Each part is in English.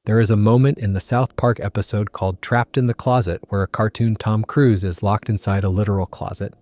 There is a moment in the South Park episode called Trapped in the Closet where a cartoon Tom Cruise is locked inside a literal closet,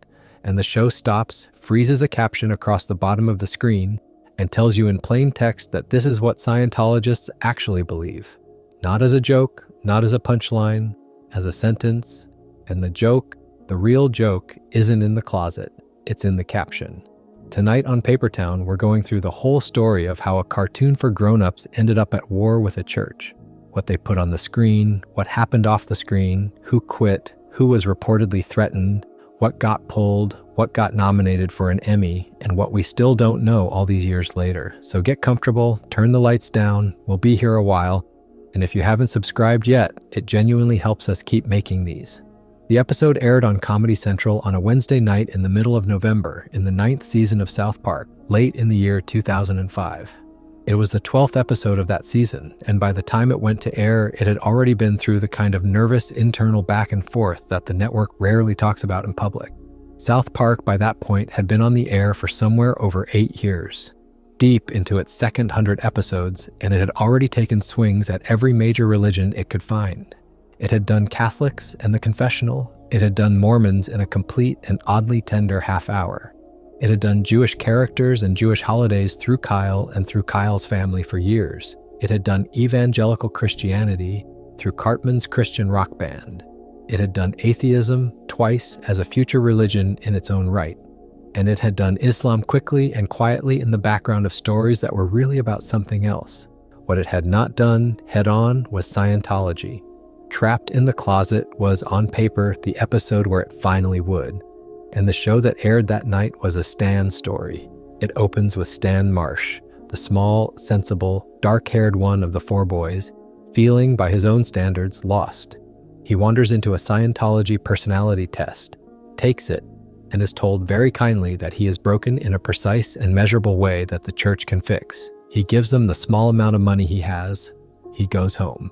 and the show stops, freezes a caption across the bottom of the screen, and tells you in plain text that this is what Scientologists actually believe. Not as a joke, not as a punchline, as a sentence. And the joke, the real joke, isn't in the closet, it's in the caption. Tonight on Papertown, we're going through the whole story of how a cartoon for grown-ups ended up at war with a church. What they put on the screen, what happened off the screen, who quit, who was reportedly threatened, what got pulled, what got nominated for an Emmy, and what we still don't know all these years later. So get comfortable, turn the lights down, we'll be here a while, and if you haven't subscribed yet, it genuinely helps us keep making these. The episode aired on Comedy Central on a Wednesday night in the middle of November in the 9th season of South Park, late in the year 2005. It was the 12th episode of that season, and by the time it went to air, it had already been through the kind of nervous internal back and forth that the network rarely talks about in public. South Park, by that point, had been on the air for somewhere over 8 years, deep into its second 100 episodes, and it had already taken swings at every major religion it could find. It had done Catholics and the confessional. It had done Mormons in a complete and oddly tender half hour. It had done Jewish characters and Jewish holidays through Kyle and through Kyle's family for years. It had done evangelical Christianity through Cartman's Christian rock band. It had done atheism twice as a future religion in its own right. And it had done Islam quickly and quietly in the background of stories that were really about something else. What it had not done head-on was Scientology. Trapped in the Closet was, on paper, the episode where it finally would. And the show that aired that night was a Stan story. It opens with Stan Marsh, the small, sensible, dark-haired one of the four boys, feeling, by his own standards, lost. He wanders into a Scientology personality test, takes it, and is told very kindly that he is broken in a precise and measurable way that the church can fix. He gives them the small amount of money he has. He goes home.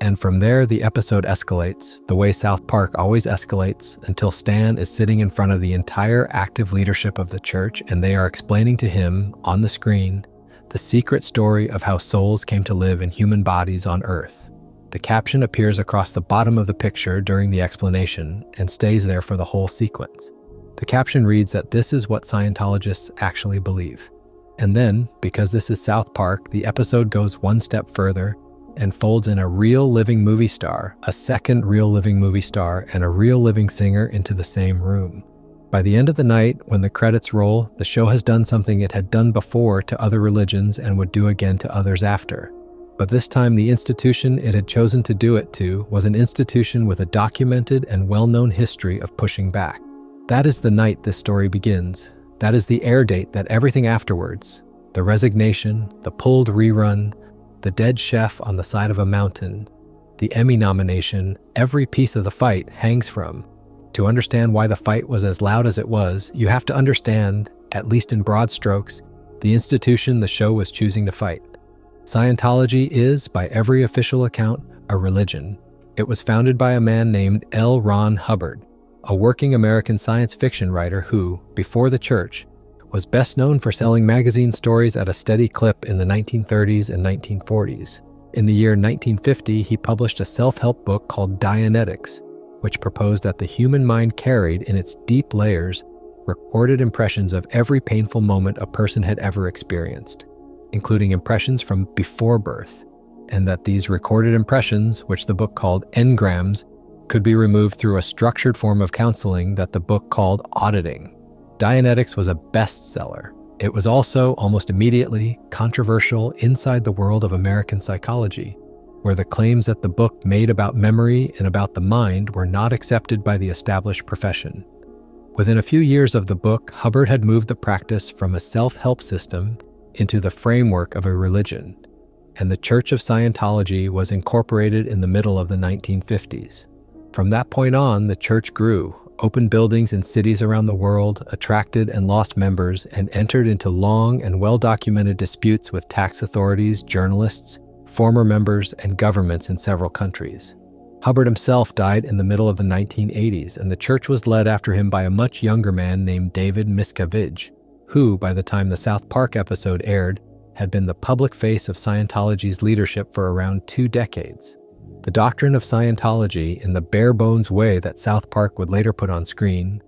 And from there, the episode escalates, the way South Park always escalates, until Stan is sitting in front of the entire active leadership of the church, and they are explaining to him, on the screen, the secret story of how souls came to live in human bodies on Earth. The caption appears across the bottom of the picture during the explanation and stays there for the whole sequence. The caption reads that this is what Scientologists actually believe. And then, because this is South Park, the episode goes one step further and folds in a real living movie star, a second real living movie star, and a real living singer into the same room. By the end of the night, when the credits roll, the show has done something it had done before to other religions and would do again to others after. But this time, the institution it had chosen to do it to was an institution with a documented and well-known history of pushing back. That is the night this story begins. That is the air date that everything afterwards, the resignation, the pulled rerun, the dead chef on the side of a mountain, the Emmy nomination, every piece of the fight hangs from. To understand why the fight was as loud as it was, you have to understand, at least in broad strokes, the institution the show was choosing to fight. Scientology is, by every official account, a religion. It was founded by a man named L. Ron Hubbard, a working American science fiction writer who, before the church, was best known for selling magazine stories at a steady clip in the 1930s and 1940s. In the year 1950, he published a self-help book called Dianetics, which proposed that the human mind carried in its deep layers recorded impressions of every painful moment a person had ever experienced, including impressions from before birth, and that these recorded impressions, which the book called engrams, could be removed through a structured form of counseling that the book called auditing. Dianetics was a bestseller. It was also, almost immediately, controversial inside the world of American psychology, where the claims that the book made about memory and about the mind were not accepted by the established profession. Within a few years of the book, Hubbard had moved the practice from a self-help system into the framework of a religion, and the Church of Scientology was incorporated in the middle of the 1950s. From that point on, the church grew, opened buildings in cities around the world, attracted and lost members, and entered into long and well-documented disputes with tax authorities, journalists, former members, and governments in several countries. Hubbard himself died in the middle of the 1980s, and the church was led after him by a much younger man named David Miscavige, who, by the time the South Park episode aired, had been the public face of Scientology's leadership for around 2 decades. The doctrine of Scientology, in the bare-bones way that South Park would later put on screen,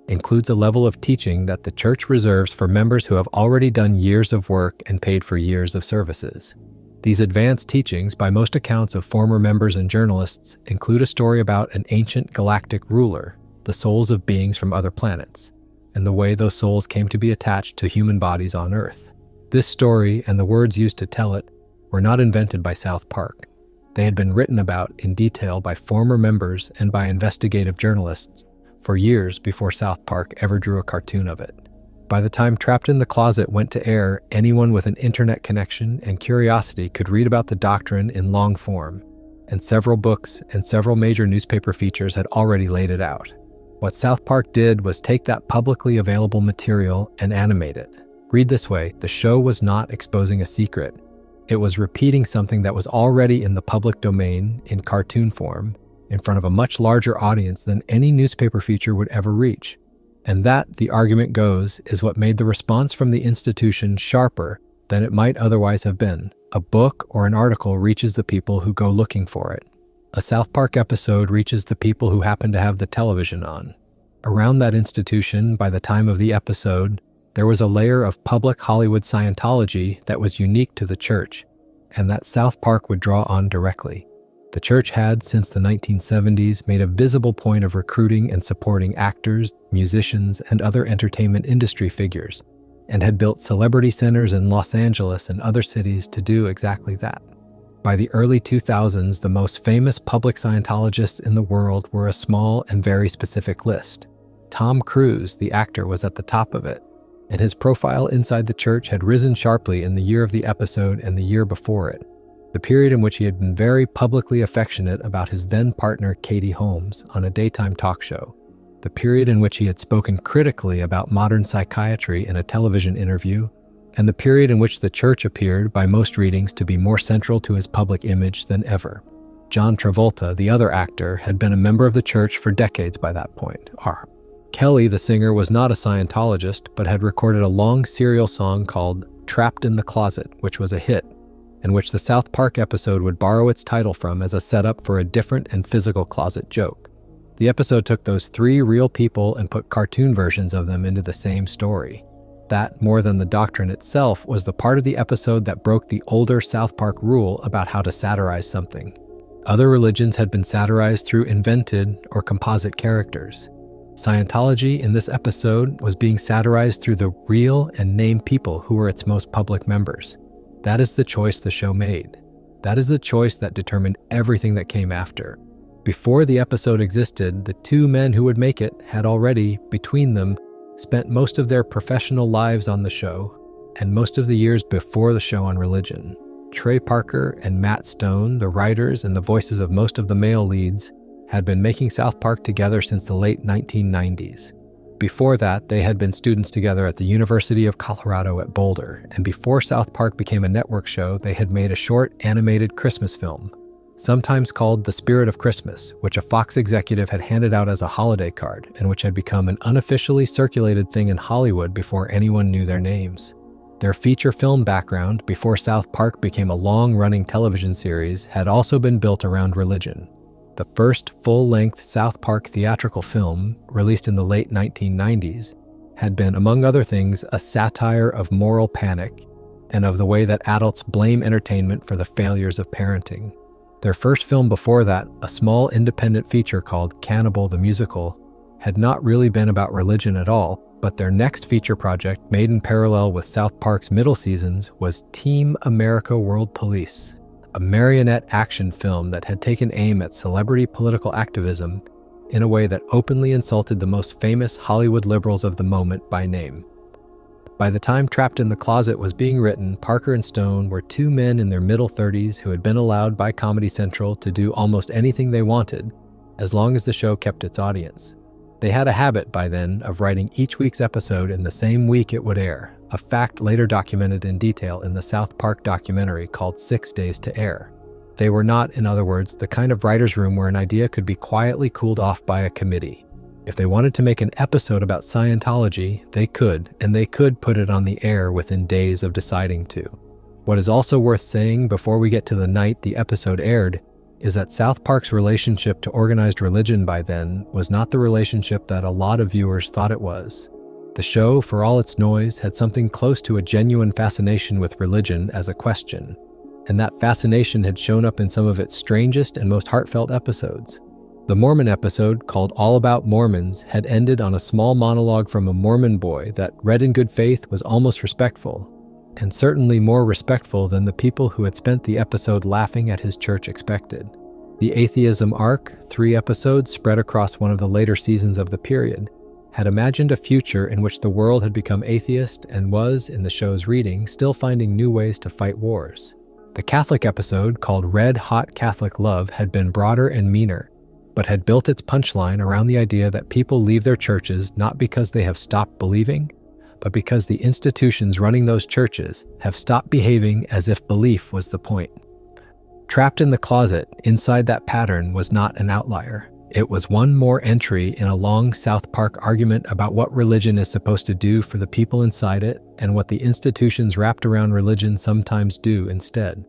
includes a level of teaching that the church reserves for members who have already done years of work and paid for years of services. These advanced teachings, by most accounts of former members and journalists, include a story about an ancient galactic ruler, the souls of beings from other planets, and the way those souls came to be attached to human bodies on Earth. This story, and the words used to tell it, were not invented by South Park. They had been written about in detail by former members and by investigative journalists for years before South Park ever drew a cartoon of it. By the time Trapped in the Closet went to air, anyone with an internet connection and curiosity could read about the doctrine in long form, and several books and several major newspaper features had already laid it out. What South Park did was take that publicly available material and animate it. Read this way, the show was not exposing a secret. It was repeating something that was already in the public domain in cartoon form, in front of a much larger audience than any newspaper feature would ever reach. And that, the argument goes, is what made the response from the institution sharper than it might otherwise have been. A book or an article reaches the people who go looking for it. A South Park episode reaches the people who happen to have the television on. Around that institution, by the time of the episode, there was a layer of public Hollywood Scientology that was unique to the church, and that South Park would draw on directly. The church had, since the 1970s, made a visible point of recruiting and supporting actors, musicians, and other entertainment industry figures, and had built celebrity centers in Los Angeles and other cities to do exactly that. By the early 2000s, the most famous public Scientologists in the world were a small and very specific list. Tom Cruise, the actor, was at the top of it, and his profile inside the church had risen sharply in the year of the episode and the year before it, the period in which he had been very publicly affectionate about his then-partner Katie Holmes on a daytime talk show, the period in which he had spoken critically about modern psychiatry in a television interview, and the period in which the church appeared, by most readings, to be more central to his public image than ever. John Travolta, the other actor, had been a member of the church for decades by that point. R. Kelly, the singer, was not a Scientologist, but had recorded a long serial song called Trapped in the Closet, which was a hit, and which the South Park episode would borrow its title from as a setup for a different and physical closet joke. The episode took those 3 real people and put cartoon versions of them into the same story. That, more than the doctrine itself, was the part of the episode that broke the older South Park rule about how to satirize something. Other religions had been satirized through invented or composite characters. Scientology, in this episode, was being satirized through the real and named people who were its most public members. That is the choice the show made. That is the choice that determined everything that came after. Before the episode existed, the 2 men who would make it had already, between them, spent most of their professional lives on the show, and most of the years before the show on religion. Trey Parker and Matt Stone, the writers and the voices of most of the male leads, had been making South Park together since the late 1990s. Before that, they had been students together at the University of Colorado at Boulder, and before South Park became a network show, they had made a short animated Christmas film, sometimes called The Spirit of Christmas, which a Fox executive had handed out as a holiday card, and which had become an unofficially circulated thing in Hollywood before anyone knew their names. Their feature film background, before South Park became a long-running television series, had also been built around religion. The first full-length South Park theatrical film, released in the late 1990s, had been, among other things, a satire of moral panic and of the way that adults blame entertainment for the failures of parenting. Their first film before that, a small independent feature called Cannibal the Musical, had not really been about religion at all, but their next feature project, made in parallel with South Park's middle seasons, was Team America World Police, a marionette action film that had taken aim at celebrity political activism in a way that openly insulted the most famous Hollywood liberals of the moment by name. By the time Trapped in the Closet was being written, Parker and Stone were 2 men in their middle 30s who had been allowed by Comedy Central to do almost anything they wanted, as long as the show kept its audience. They had a habit by then of writing each week's episode in the same week it would air, a fact later documented in detail in the South Park documentary called 6 Days to Air. They were not, in other words, the kind of writer's room where an idea could be quietly cooled off by a committee. If they wanted to make an episode about Scientology, they could, and they could put it on the air within days of deciding to. What is also worth saying before we get to the night the episode aired is that South Park's relationship to organized religion by then was not the relationship that a lot of viewers thought it was. The show, for all its noise, had something close to a genuine fascination with religion as a question, and that fascination had shown up in some of its strangest and most heartfelt episodes. The Mormon episode, called All About Mormons, had ended on a small monologue from a Mormon boy that, read in good faith, was almost respectful, and certainly more respectful than the people who had spent the episode laughing at his church expected. The atheism arc, 3 episodes spread across one of the later seasons of the period, had imagined a future in which the world had become atheist and was, in the show's reading, still finding new ways to fight wars. The Catholic episode, called Red Hot Catholic Love, had been broader and meaner, but had built its punchline around the idea that people leave their churches not because they have stopped believing, but because the institutions running those churches have stopped behaving as if belief was the point. Trapped in the Closet, inside that pattern, was not an outlier. It was one more entry in a long South Park argument about what religion is supposed to do for the people inside it and what the institutions wrapped around religion sometimes do instead.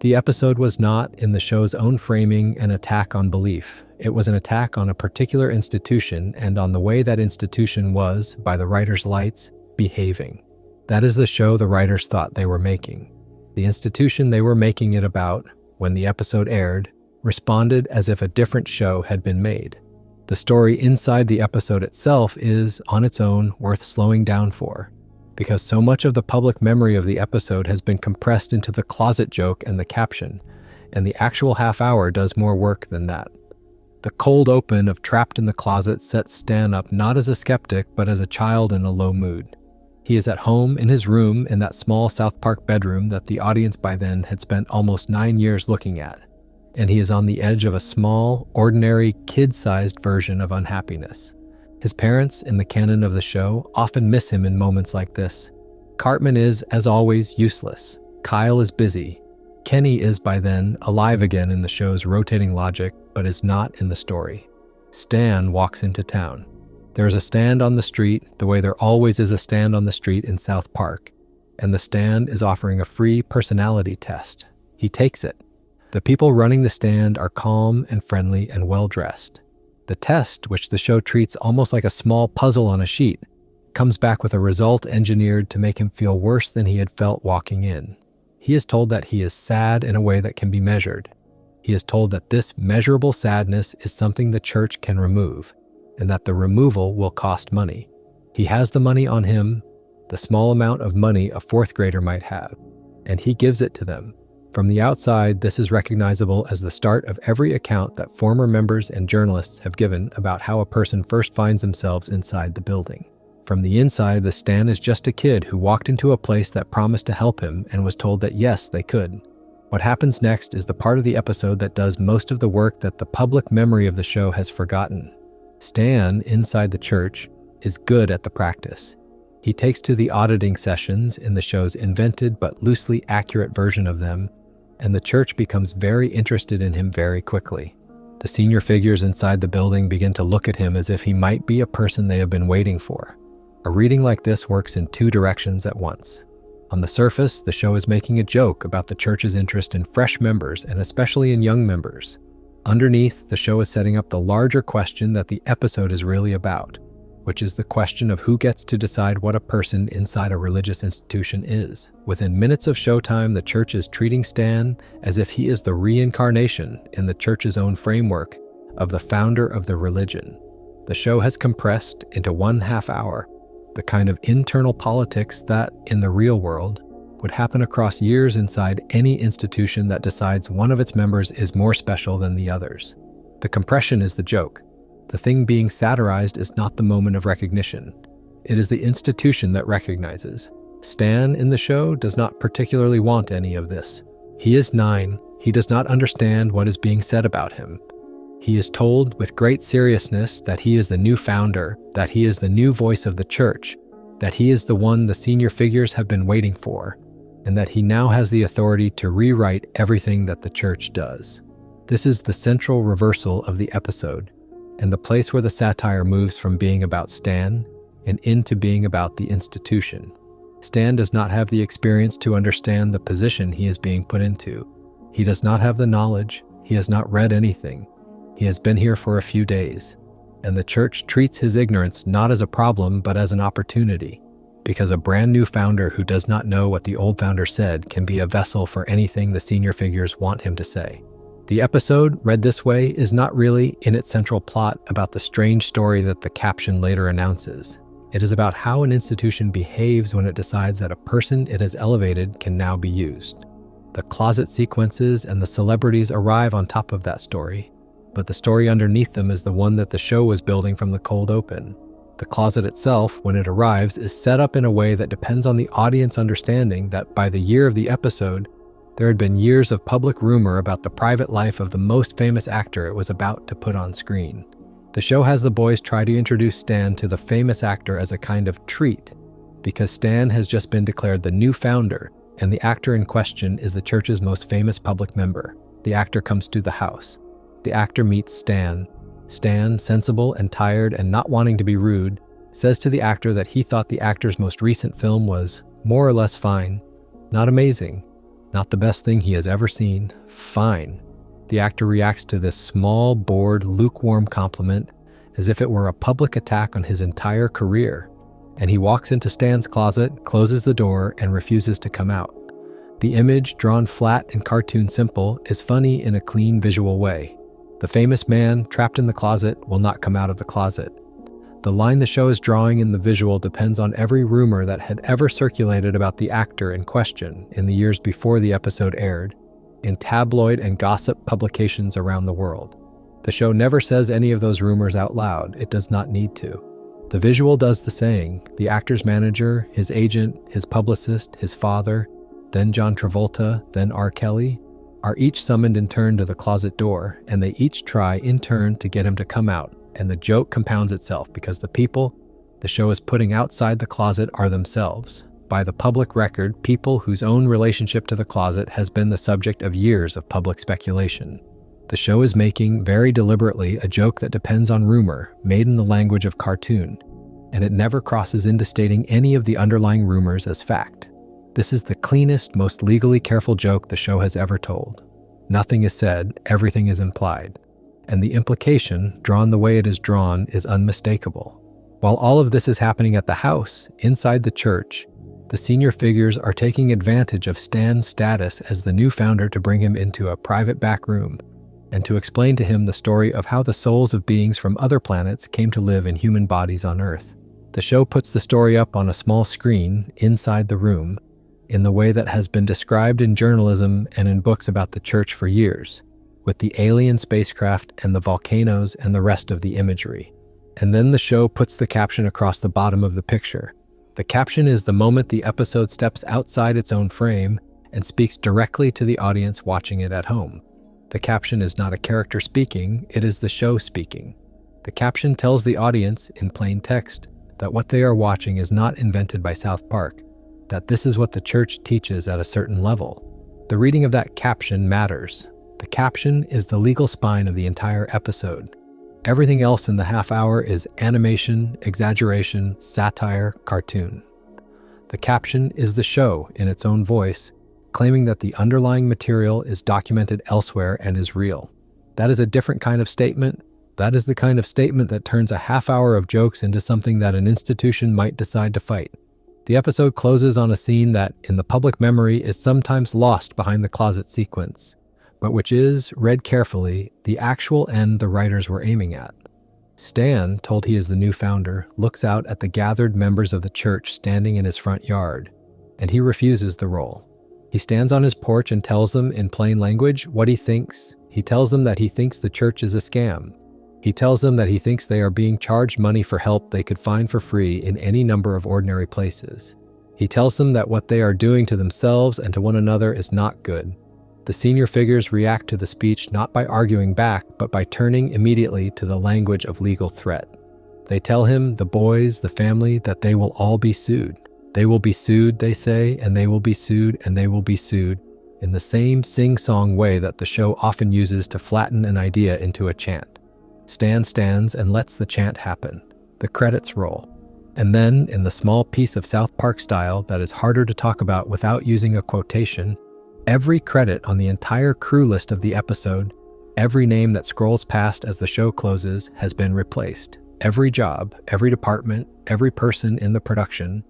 The episode was not, in the show's own framing, an attack on belief. It was an attack on a particular institution and on the way that institution was, by the writers' lights, behaving. That is the show the writers thought they were making. The institution they were making it about, when the episode aired, responded as if a different show had been made. The story inside the episode itself is, on its own, worth slowing down for, because so much of the public memory of the episode has been compressed into the closet joke and the caption, and the actual half hour does more work than that. The cold open of Trapped in the Closet sets Stan up not as a skeptic, but as a child in a low mood. He is at home in his room in that small South Park bedroom that the audience by then had spent almost 9 years looking at, and he is on the edge of a small, ordinary, kid-sized version of unhappiness. His parents, in the canon of the show, often miss him in moments like this. Cartman is, as always, useless. Kyle is busy. Kenny is, by then, alive again in the show's rotating logic, but is not in the story. Stan walks into town. There is a stand on the street, the way there always is a stand on the street in South Park, and the stand is offering a free personality test. He takes it. The people running the stand are calm and friendly and well-dressed. The test, which the show treats almost like a small puzzle on a sheet, comes back with a result engineered to make him feel worse than he had felt walking in. He is told that he is sad in a way that can be measured. He is told that this measurable sadness is something the church can remove, and that the removal will cost money. He has the money on him, the small amount of money a 4th grader might have, and he gives it to them. From the outside, this is recognizable as the start of every account that former members and journalists have given about how a person first finds themselves inside the building. From the inside, the Stan is just a kid who walked into a place that promised to help him and was told that yes, they could. What happens next is the part of the episode that does most of the work that the public memory of the show has forgotten. Stan, inside the church, is good at the practice. He takes to the auditing sessions in the show's invented but loosely accurate version of them, and the church becomes very interested in him very quickly. The senior figures inside the building begin to look at him as if he might be a person they have been waiting for. A reading like this works in 2 directions at once. On the surface, the show is making a joke about the church's interest in fresh members and especially in young members. Underneath, the show is setting up the larger question that the episode is really about, which is the question of who gets to decide what a person inside a religious institution is. Within minutes of showtime, the church is treating Stan as if he is the reincarnation, in the church's own framework, of the founder of the religion. The show has compressed into 1/2 hour, the kind of internal politics that, in the real world, would happen across years inside any institution that decides one of its members is more special than the others. The compression is the joke. The thing being satirized is not the moment of recognition. It is the institution that recognizes. Stan in the show does not particularly want any of this. He is 9. He does not understand what is being said about him. He is told with great seriousness that he is the new founder, that he is the new voice of the church, that he is the one the senior figures have been waiting for, and that he now has the authority to rewrite everything that the church does. This is the central reversal of the episode, and the place where the satire moves from being about Stan and into being about the institution. Stan does not have the experience to understand the position he is being put into. He does not have the knowledge. He has not read anything. He has been here for a few days. And the church treats his ignorance not as a problem, but as an opportunity, because a brand new founder who does not know what the old founder said can be a vessel for anything the senior figures want him to say. The episode, read this way, is not really, in its central plot, about the strange story that the caption later announces. It is about how an institution behaves when it decides that a person it has elevated can now be used. The closet sequences and the celebrities arrive on top of that story, but the story underneath them is the one that the show was building from the cold open. The closet itself, when it arrives, is set up in a way that depends on the audience understanding that by the year of the episode, there had been years of public rumor about the private life of the most famous actor it was about to put on screen. The show has the boys try to introduce Stan to the famous actor as a kind of treat, because Stan has just been declared the new founder, and the actor in question is the church's most famous public member. The actor comes to the house. The actor meets Stan. Stan, sensible and tired and not wanting to be rude, says to the actor that he thought the actor's most recent film was more or less fine. Not amazing. Not the best thing he has ever seen. Fine. The actor reacts to this small, bored, lukewarm compliment as if it were a public attack on his entire career, and he walks into Stan's closet, closes the door, and refuses to come out. The image, drawn flat and cartoon simple, is funny in a clean visual way. The famous man, trapped in the closet, will not come out of the closet. The line the show is drawing in the visual depends on every rumor that had ever circulated about the actor in question in the years before the episode aired, in tabloid and gossip publications around the world. The show never says any of those rumors out loud. It does not need to. The visual does the saying. The actor's manager, his agent, his publicist, his father, then John Travolta, then R. Kelly, are each summoned in turn to the closet door, and they each try in turn to get him to come out. And the joke compounds itself because the people the show is putting outside the closet are themselves, by the public record, people whose own relationship to the closet has been the subject of years of public speculation. The show is making, very deliberately, a joke that depends on rumor, made in the language of cartoon, and it never crosses into stating any of the underlying rumors as fact. This is the cleanest, most legally careful joke the show has ever told. Nothing is said, everything is implied. And the implication, drawn the way it is drawn, is unmistakable. While all of this is happening at the house, inside the church, the senior figures are taking advantage of Stan's status as the new founder to bring him into a private back room and to explain to him the story of how the souls of beings from other planets came to live in human bodies on Earth. The show puts the story up on a small screen inside the room in the way that has been described in journalism and in books about the church for years, with the alien spacecraft and the volcanoes and the rest of the imagery. And then the show puts the caption across the bottom of the picture. The caption is the moment the episode steps outside its own frame and speaks directly to the audience watching it at home. The caption is not a character speaking, it is the show speaking. The caption tells the audience, in plain text, that what they are watching is not invented by South Park, that this is what the church teaches at a certain level. The reading of that caption matters. The caption is the legal spine of the entire episode. Everything else in the half hour is animation, exaggeration, satire, cartoon. The caption is the show in its own voice, claiming that the underlying material is documented elsewhere and is real. That is a different kind of statement. That is the kind of statement that turns a half hour of jokes into something that an institution might decide to fight. The episode closes on a scene that, in the public memory, is sometimes lost behind the closet sequence, but which is, read carefully, the actual end the writers were aiming at. Stan, told he is the new founder, looks out at the gathered members of the church standing in his front yard, and he refuses the role. He stands on his porch and tells them in plain language what he thinks. He tells them that he thinks the church is a scam. He tells them that he thinks they are being charged money for help they could find for free in any number of ordinary places. He tells them that what they are doing to themselves and to one another is not good. The senior figures react to the speech not by arguing back, but by turning immediately to the language of legal threat. They tell him, the boys, the family, that they will all be sued. They will be sued, they say, and they will be sued, and they will be sued, in the same sing-song way that the show often uses to flatten an idea into a chant. Stan stands and lets the chant happen. The credits roll. And then, in the small piece of South Park style that is harder to talk about without using a quotation, every credit on the entire crew list of the episode, every name that scrolls past as the show closes, has been replaced. Every job, every department, every person in the production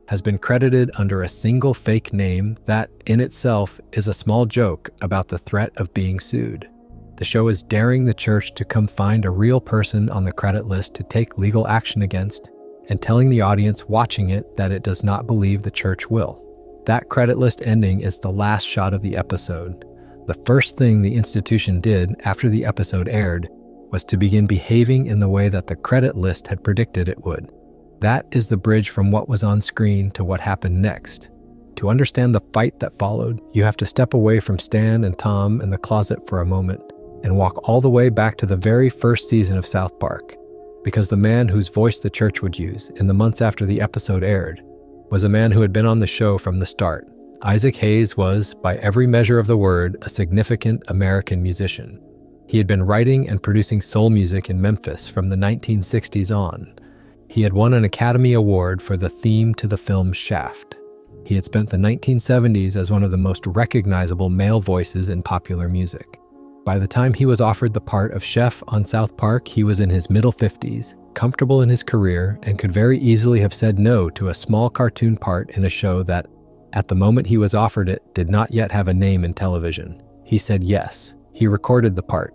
has been credited under a single fake name that, in itself, is a small joke about the threat of being sued. The show is daring the church to come find a real person on the credit list to take legal action against, and telling the audience watching it that it does not believe the church will. That credit list ending is the last shot of the episode. The first thing the institution did after the episode aired was to begin behaving in the way that the credit list had predicted it would. That is the bridge from what was on screen to what happened next. To understand the fight that followed, you have to step away from Stan and Tom in the closet for a moment and walk all the way back to the very first season of South Park. Because the man whose voice the church would use in the months after the episode aired was a man who had been on the show from the start. Isaac Hayes was, by every measure of the word, a significant American musician. He had been writing and producing soul music in Memphis from the 1960s on. He had won an Academy Award for the theme to the film Shaft. He had spent the 1970s as one of the most recognizable male voices in popular music. By the time he was offered the part of Chef on South Park, he was in his middle 50s, comfortable in his career, and could very easily have said no to a small cartoon part in a show that, at the moment he was offered it, did not yet have a name in television. He said yes. He recorded the part.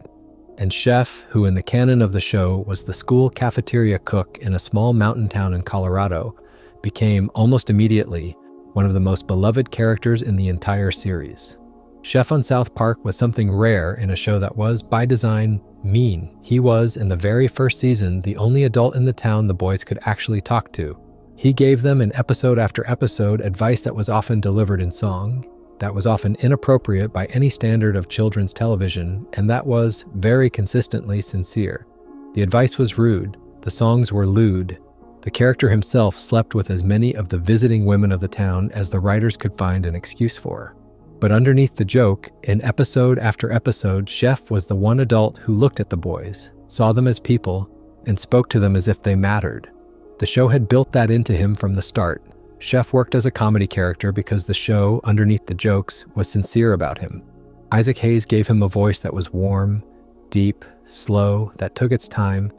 And Chef, who in the canon of the show was the school cafeteria cook in a small mountain town in Colorado, became, almost immediately, one of the most beloved characters in the entire series. Chef on South Park was something rare in a show that was, by design, mean. He was, in the very first season, the only adult in the town the boys could actually talk to. He gave them, in episode after episode, advice that was often delivered in song, that was often inappropriate by any standard of children's television, and that was, very consistently, sincere. The advice was rude. The songs were lewd. The character himself slept with as many of the visiting women of the town as the writers could find an excuse for. But underneath the joke, in episode after episode, Chef was the one adult who looked at the boys, saw them as people, and spoke to them as if they mattered. The show had built that into him from the start. Chef worked as a comedy character because the show, underneath the jokes, was sincere about him. Isaac Hayes gave him a voice that was warm, deep, slow, that took its time,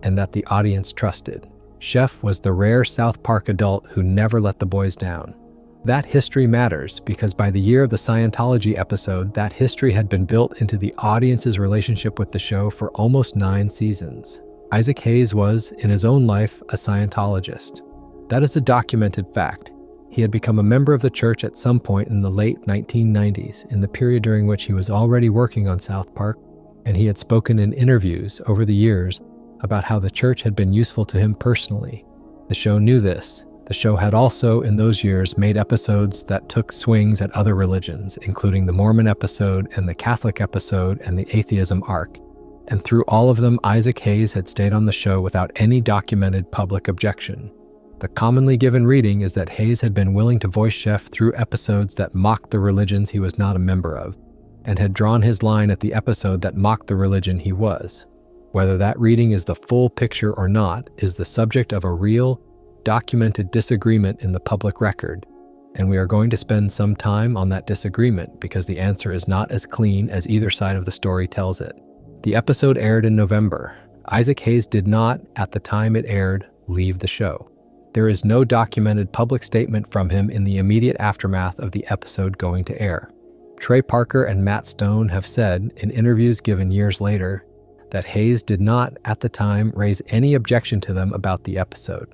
and that the audience trusted. Chef was the rare South Park adult who never let the boys down. That history matters because by the year of the Scientology episode, that history had been built into the audience's relationship with the show for almost 9 seasons. Isaac Hayes was, in his own life, a Scientologist. That is a documented fact. He had become a member of the church at some point in the late 1990s, in the period during which he was already working on South Park, and he had spoken in interviews over the years about how the church had been useful to him personally. The show knew this. The show had also, in those years, made episodes that took swings at other religions, including the Mormon episode and the Catholic episode and the atheism arc. And through all of them, Isaac Hayes had stayed on the show without any documented public objection. The commonly given reading is that Hayes had been willing to voice Chef through episodes that mocked the religions he was not a member of, and had drawn his line at the episode that mocked the religion he was. Whether that reading is the full picture or not is the subject of a real, documented disagreement in the public record, and we are going to spend some time on that disagreement because the answer is not as clean as either side of the story tells it. The episode aired in November. Isaac Hayes did not, at the time it aired, leave the show. There is no documented public statement from him in the immediate aftermath of the episode going to air. Trey Parker and Matt Stone have said, in interviews given years later, that Hayes did not, at the time, raise any objection to them about the episode.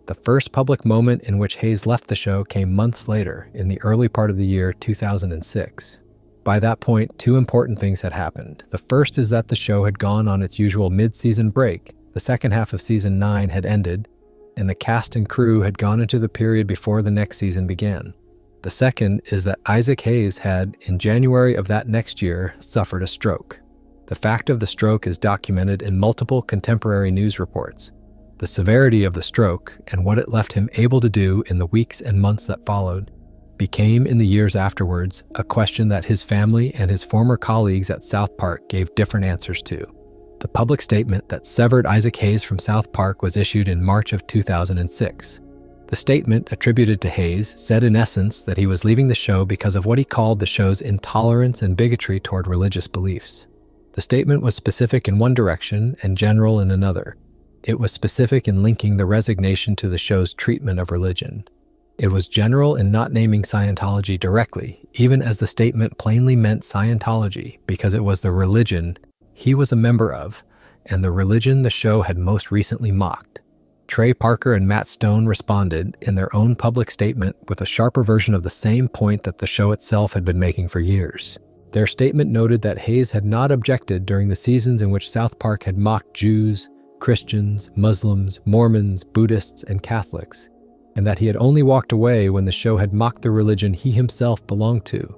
The first public moment in which Hayes left the show came months later, in the early part of the year 2006. By that point, 2 important things had happened. The first is that the show had gone on its usual mid-season break. The second half of season 9 had ended, and the cast and crew had gone into the period before the next season began. The second is that Isaac Hayes had, in January of that next year, suffered a stroke. The fact of the stroke is documented in multiple contemporary news reports. The severity of the stroke, and what it left him able to do in the weeks and months that followed, became, in the years afterwards, a question that his family and his former colleagues at South Park gave different answers to. The public statement that severed Isaac Hayes from South Park was issued in March of 2006. The statement, attributed to Hayes, said in essence that he was leaving the show because of what he called the show's intolerance and bigotry toward religious beliefs. The statement was specific in one direction and general in another. It was specific in linking the resignation to the show's treatment of religion. It was general in not naming Scientology directly, even as the statement plainly meant Scientology because it was the religion he was a member of and the religion the show had most recently mocked. Trey Parker and Matt Stone responded in their own public statement with a sharper version of the same point that the show itself had been making for years. Their statement noted that Hayes had not objected during the seasons in which South Park had mocked Jews, Christians, Muslims, Mormons, Buddhists, and Catholics, and that he had only walked away when the show had mocked the religion he himself belonged to.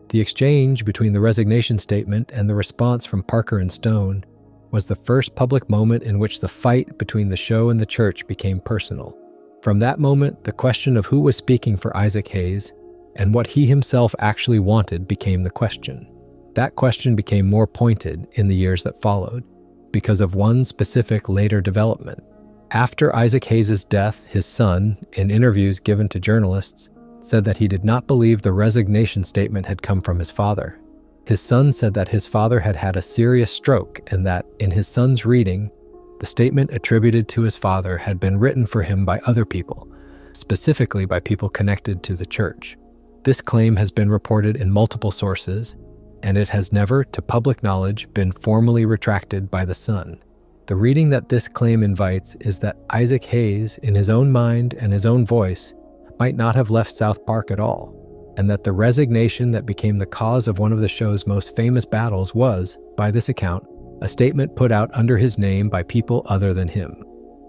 The exchange between the resignation statement and the response from Parker and Stone was the first public moment in which the fight between the show and the church became personal. From that moment, the question of who was speaking for Isaac Hayes and what he himself actually wanted became the question. That question became more pointed in the years that followed because of one specific later development. After Isaac Hayes' death, his son, in interviews given to journalists, said that he did not believe the resignation statement had come from his father. His son said that his father had had a serious stroke and that, in his son's reading, the statement attributed to his father had been written for him by other people, specifically by people connected to the church. This claim has been reported in multiple sources, and it has never, to public knowledge, been formally retracted by the son. The reading that this claim invites is that Isaac Hayes, in his own mind and his own voice, might not have left South Park at all, and that the resignation that became the cause of one of the show's most famous battles was, by this account, a statement put out under his name by people other than him.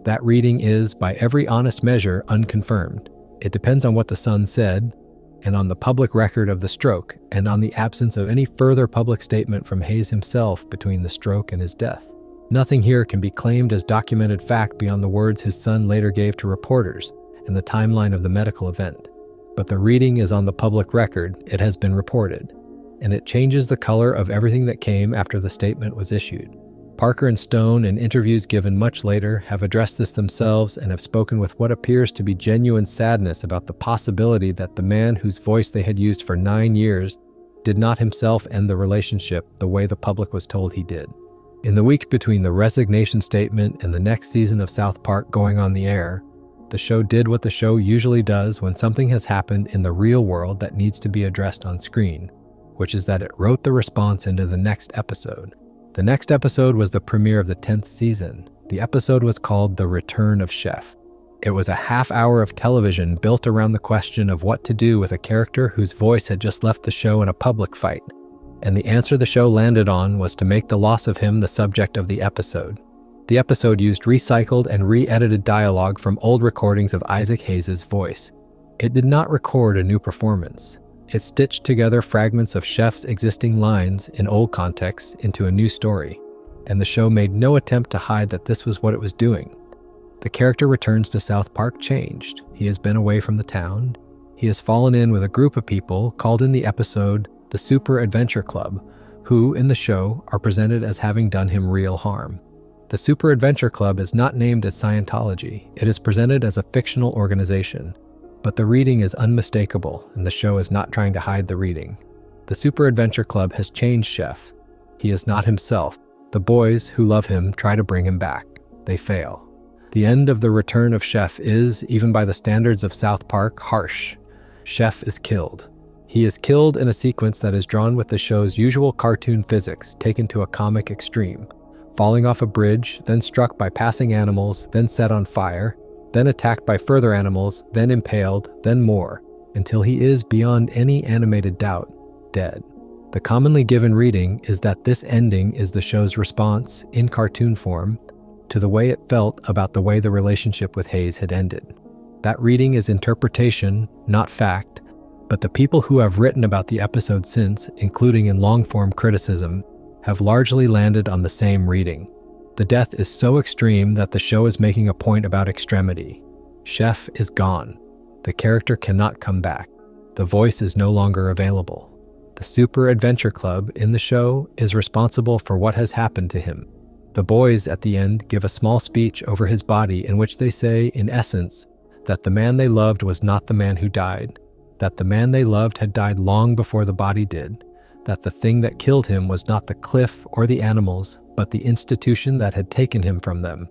That reading is, by every honest measure, unconfirmed. It depends on what the son said, and on the public record of the stroke, and on the absence of any further public statement from Hayes himself between the stroke and his death. Nothing here can be claimed as documented fact beyond the words his son later gave to reporters and the timeline of the medical event. But the reading is on the public record, it has been reported, and it changes the color of everything that came after the statement was issued. Parker and Stone, in interviews given much later, have addressed this themselves and have spoken with what appears to be genuine sadness about the possibility that the man whose voice they had used for 9 years did not himself end the relationship the way the public was told he did. In the weeks between the resignation statement and the next season of South Park going on the air, the show did what the show usually does when something has happened in the real world that needs to be addressed on screen, which is that it wrote the response into the next episode. The next episode was the premiere of the 10th season. The episode was called The Return of Chef. It was a half hour of television built around the question of what to do with a character whose voice had just left the show in a public fight. And the answer the show landed on was to make the loss of him the subject of the episode. The episode used recycled and re-edited dialogue from old recordings of Isaac Hayes' voice. It did not record a new performance. It stitched together fragments of Chef's existing lines in old contexts into a new story, and the show made no attempt to hide that this was what it was doing. The character returns to South Park changed. He has been away from the town. He has fallen in with a group of people called in the episode the Super Adventure Club, who, in the show, are presented as having done him real harm. The Super Adventure Club is not named as Scientology. It is presented as a fictional organization. But the reading is unmistakable, and the show is not trying to hide the reading. The Super Adventure Club has changed Chef. He is not himself. The boys who love him try to bring him back. They fail. The end of The Return of Chef is, even by the standards of South Park, harsh. Chef is killed. He is killed in a sequence that is drawn with the show's usual cartoon physics taken to a comic extreme. Falling off a bridge, then struck by passing animals, then set on fire, then attacked by further animals, then impaled, then more, until he is, beyond any animated doubt, dead. The commonly given reading is that this ending is the show's response, in cartoon form, to the way it felt about the way the relationship with Hayes had ended. That reading is interpretation, not fact, but the people who have written about the episode since, including in long-form criticism, have largely landed on the same reading. The death is so extreme that the show is making a point about extremity. Chef is gone. The character cannot come back. The voice is no longer available. The Super Adventure Club in the show is responsible for what has happened to him. The boys at the end give a small speech over his body in which they say, in essence, that the man they loved was not the man who died, that the man they loved had died long before the body did, that the thing that killed him was not the cliff or the animals, but the institution that had taken him from them.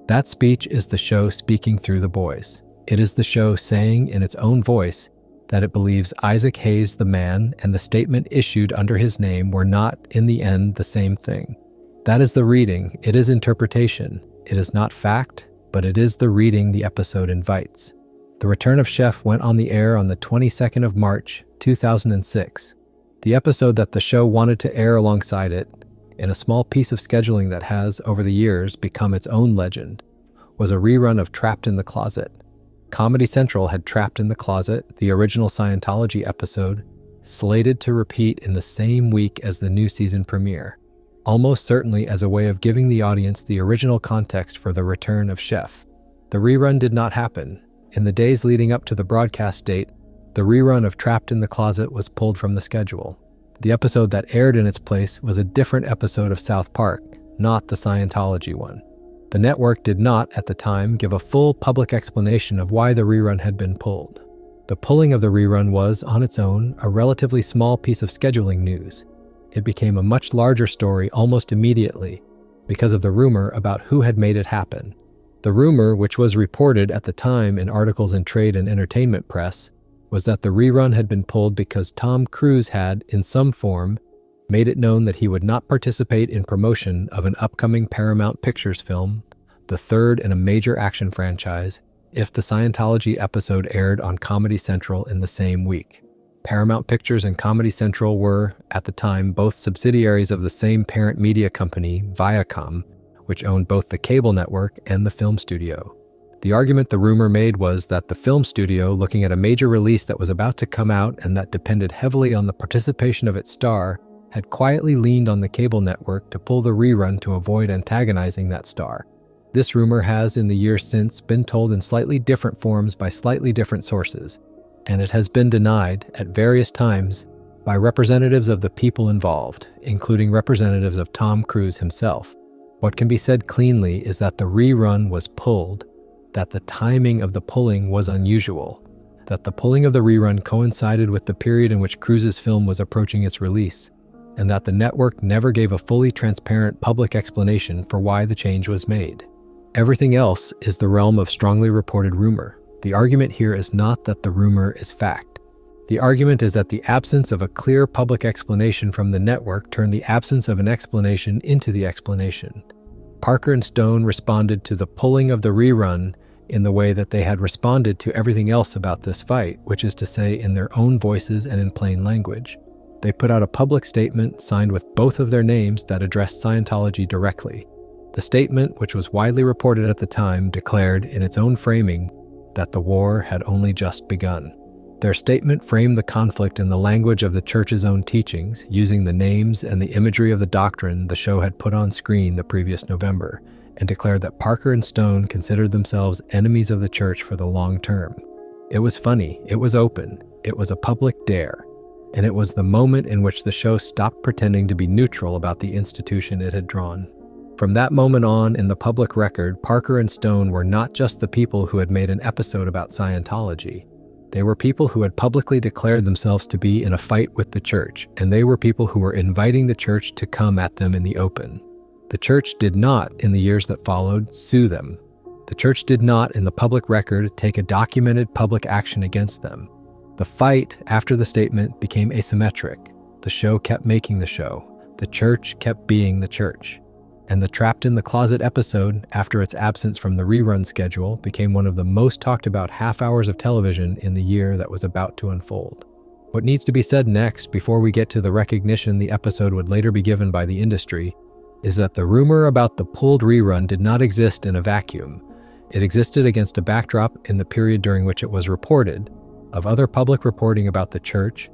That speech is the show speaking through the boys. It is the show saying in its own voice that it believes Isaac Hayes the man and the statement issued under his name were not, in the end, the same thing. That is the reading. It is interpretation. It is not fact, but it is the reading the episode invites. The Return of Chef went on the air on the 22nd of March, 2006. The episode that the show wanted to air alongside it, in a small piece of scheduling that has, over the years, become its own legend, was a rerun of Trapped in the Closet. Comedy Central had Trapped in the Closet, the original Scientology episode, slated to repeat in the same week as the new season premiere, almost certainly as a way of giving the audience the original context for the return of Chef. The rerun did not happen. In the days leading up to the broadcast date, the rerun of Trapped in the Closet was pulled from the schedule. The episode that aired in its place was a different episode of South Park, not the Scientology one. The network did not, at the time, give a full public explanation of why the rerun had been pulled. The pulling of the rerun was, on its own, a relatively small piece of scheduling news. It became a much larger story almost immediately because of the rumor about who had made it happen. The rumor, which was reported at the time in articles in trade and entertainment press, was that the rerun had been pulled because Tom Cruise had, in some form, made it known that he would not participate in promotion of an upcoming Paramount Pictures film, the third in a major action franchise, if the Scientology episode aired on Comedy Central in the same week. Paramount Pictures and Comedy Central were, at the time, both subsidiaries of the same parent media company, Viacom, which owned both the cable network and the film studio. The argument the rumor made was that the film studio, looking at a major release that was about to come out and that depended heavily on the participation of its star, had quietly leaned on the cable network to pull the rerun to avoid antagonizing that star. This rumor has, in the years since, been told in slightly different forms by slightly different sources, and it has been denied, at various times, by representatives of the people involved, including representatives of Tom Cruise himself. What can be said cleanly is that the rerun was pulled, that the timing of the pulling was unusual, that the pulling of the rerun coincided with the period in which Cruise's film was approaching its release, and that the network never gave a fully transparent public explanation for why the change was made. Everything else is the realm of strongly reported rumor. The argument here is not that the rumor is fact. The argument is that the absence of a clear public explanation from the network turned the absence of an explanation into the explanation. Parker and Stone responded to the pulling of the rerun in the way that they had responded to everything else about this fight, which is to say in their own voices and in plain language. They put out a public statement signed with both of their names that addressed Scientology directly. The statement, which was widely reported at the time, declared, in its own framing, that the war had only just begun. Their statement framed the conflict in the language of the church's own teachings, using the names and the imagery of the doctrine the show had put on screen the previous November, and declared that Parker and Stone considered themselves enemies of the church for the long term. It was funny, it was open, it was a public dare, and it was the moment in which the show stopped pretending to be neutral about the institution it had drawn. From that moment on, in the public record, Parker and Stone were not just the people who had made an episode about Scientology. They were people who had publicly declared themselves to be in a fight with the church, and they were people who were inviting the church to come at them in the open. The church did not, in the years that followed, sue them. The church did not, in the public record, take a documented public action against them. The fight, after the statement, became asymmetric. The show kept making the show. The church kept being the church. And the Trapped in the Closet episode, after its absence from the rerun schedule, became one of the most talked about half hours of television in the year that was about to unfold. What needs to be said next, before we get to the recognition the episode would later be given by the industry, is that the rumor about the pulled rerun did not exist in a vacuum. It existed against a backdrop in the period during which it was reported, of other public reporting about the church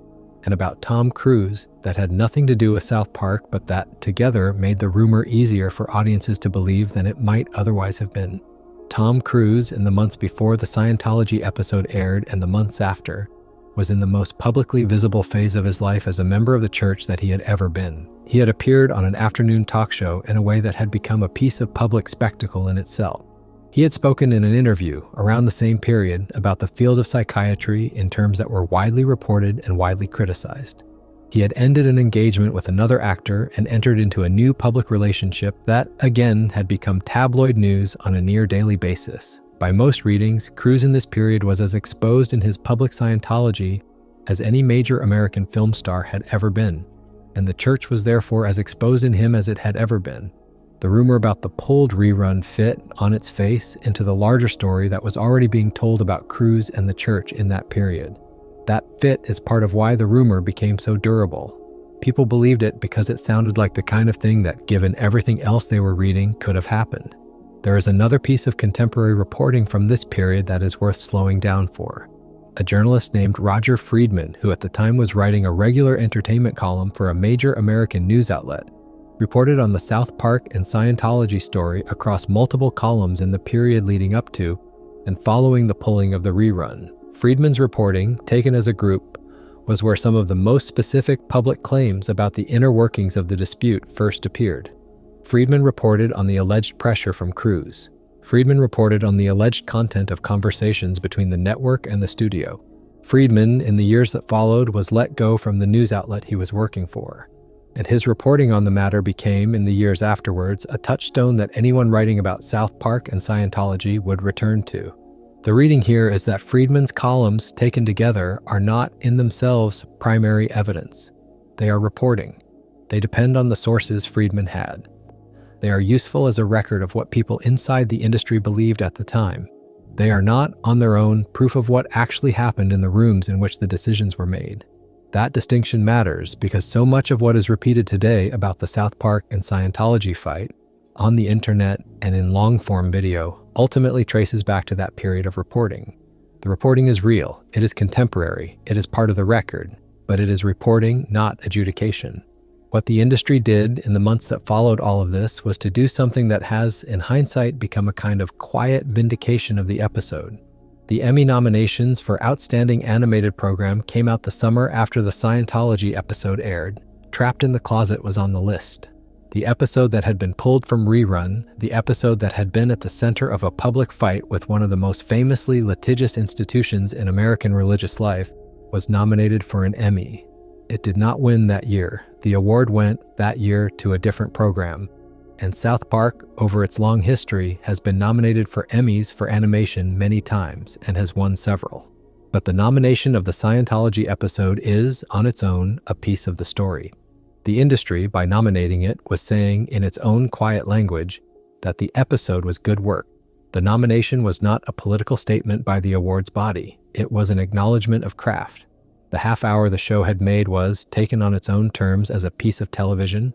and about Tom Cruise that had nothing to do with South Park, but that together made the rumor easier for audiences to believe than it might otherwise have been. Tom Cruise, in the months before the Scientology episode aired and the months after, was in the most publicly visible phase of his life as a member of the church that he had ever been. He had appeared on an afternoon talk show in a way that had become a piece of public spectacle in itself. He had spoken in an interview around the same period about the field of psychiatry in terms that were widely reported and widely criticized. He had ended an engagement with another actor and entered into a new public relationship that, again, had become tabloid news on a near daily basis. By most readings, Cruise in this period was as exposed in his public Scientology as any major American film star had ever been, and the church was therefore as exposed in him as it had ever been. The rumor about the pulled rerun fit, on its face, into the larger story that was already being told about Cruise and the church in that period. That fit is part of why the rumor became so durable. People believed it because it sounded like the kind of thing that, given everything else they were reading, could have happened. There is another piece of contemporary reporting from this period that is worth slowing down for. A journalist named Roger Friedman, who at the time was writing a regular entertainment column for a major American news outlet, reported on the South Park and Scientology story across multiple columns in the period leading up to and following the pulling of the rerun. Friedman's reporting, taken as a group, was where some of the most specific public claims about the inner workings of the dispute first appeared. Friedman reported on the alleged pressure from Cruise. Friedman reported on the alleged content of conversations between the network and the studio. Friedman, in the years that followed, was let go from the news outlet he was working for, and his reporting on the matter became, in the years afterwards, a touchstone that anyone writing about South Park and Scientology would return to. The reading here is that Friedman's columns, taken together, are not, in themselves, primary evidence. They are reporting. They depend on the sources Friedman had. They are useful as a record of what people inside the industry believed at the time. They are not, on their own, proof of what actually happened in the rooms in which the decisions were made. That distinction matters because so much of what is repeated today about the South Park and Scientology fight, on the internet and in long-form video, ultimately traces back to that period of reporting. The reporting is real, it is contemporary, it is part of the record, but it is reporting, not adjudication. What the industry did in the months that followed all of this was to do something that has, in hindsight, become a kind of quiet vindication of the episode. The Emmy nominations for Outstanding Animated Program came out the summer after the Scientology episode aired. Trapped in the Closet was on the list. The episode that had been pulled from Rerun, the episode that had been at the center of a public fight with one of the most famously litigious institutions in American religious life, was nominated for an Emmy. It did not win that year. The award went, that year, to a different program. And South Park, over its long history, has been nominated for Emmys for animation many times and has won several. But the nomination of the Scientology episode is, on its own, a piece of the story. The industry, by nominating it, was saying, in its own quiet language, that the episode was good work. The nomination was not a political statement by the awards body. It was an acknowledgement of craft. The half hour the show had made was, taken on its own terms as a piece of television,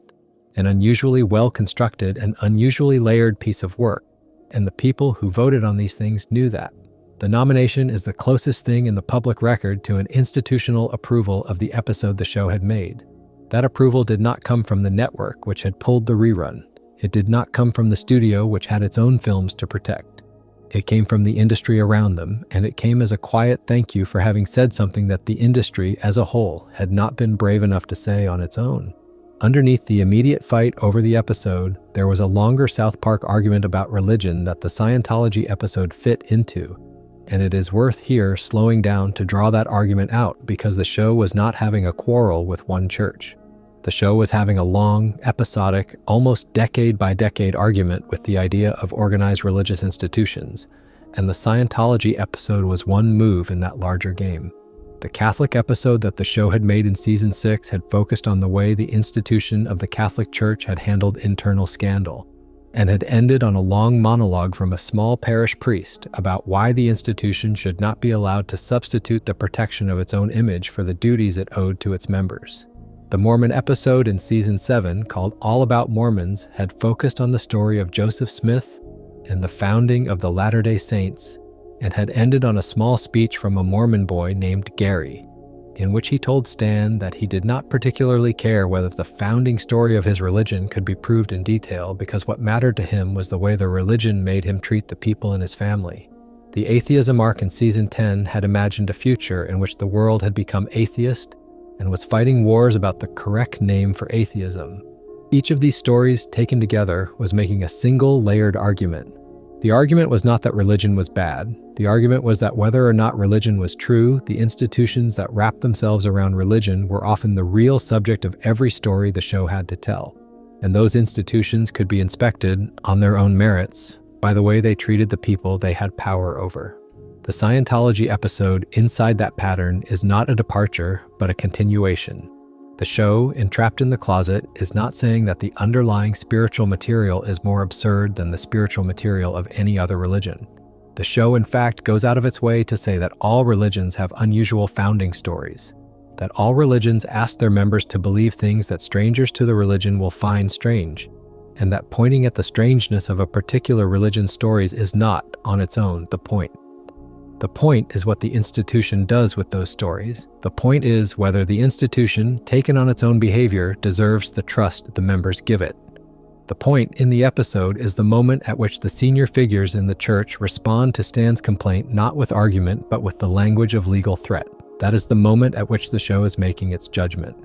an unusually well-constructed and unusually layered piece of work, and the people who voted on these things knew that. The nomination is the closest thing in the public record to an institutional approval of the episode the show had made. That approval did not come from the network, which had pulled the rerun. It did not come from the studio, which had its own films to protect. It came from the industry around them, and it came as a quiet thank you for having said something that the industry as a whole had not been brave enough to say on its own. Underneath the immediate fight over the episode, there was a longer South Park argument about religion that the Scientology episode fit into, and it is worth here slowing down to draw that argument out because the show was not having a quarrel with one church. The show was having a long, episodic, almost decade-by-decade argument with the idea of organized religious institutions, and the Scientology episode was one move in that larger game. The Catholic episode that the show had made in Season 6 had focused on the way the institution of the Catholic Church had handled internal scandal, and had ended on a long monologue from a small parish priest about why the institution should not be allowed to substitute the protection of its own image for the duties it owed to its members. The Mormon episode in Season 7, called All About Mormons, had focused on the story of Joseph Smith and the founding of the Latter-day Saints, and had ended on a small speech from a Mormon boy named Gary, in which he told Stan that he did not particularly care whether the founding story of his religion could be proved in detail because what mattered to him was the way the religion made him treat the people in his family. The atheism arc in Season 10 had imagined a future in which the world had become atheist and was fighting wars about the correct name for atheism. Each of these stories, taken together, was making a single layered argument. The argument was not that religion was bad. The argument was that whether or not religion was true, the institutions that wrapped themselves around religion were often the real subject of every story the show had to tell. And those institutions could be inspected, on their own merits, by the way they treated the people they had power over. The Scientology episode Inside That Pattern is not a departure, but a continuation. The show, Trapped in the Closet, is not saying that the underlying spiritual material is more absurd than the spiritual material of any other religion. The show, in fact, goes out of its way to say that all religions have unusual founding stories, that all religions ask their members to believe things that strangers to the religion will find strange, and that pointing at the strangeness of a particular religion's stories is not, on its own, the point. The point is what the institution does with those stories. The point is whether the institution, taken on its own behavior, deserves the trust the members give it. The point in the episode is the moment at which the senior figures in the church respond to Stan's complaint not with argument but with the language of legal threat. That is the moment at which the show is making its judgment.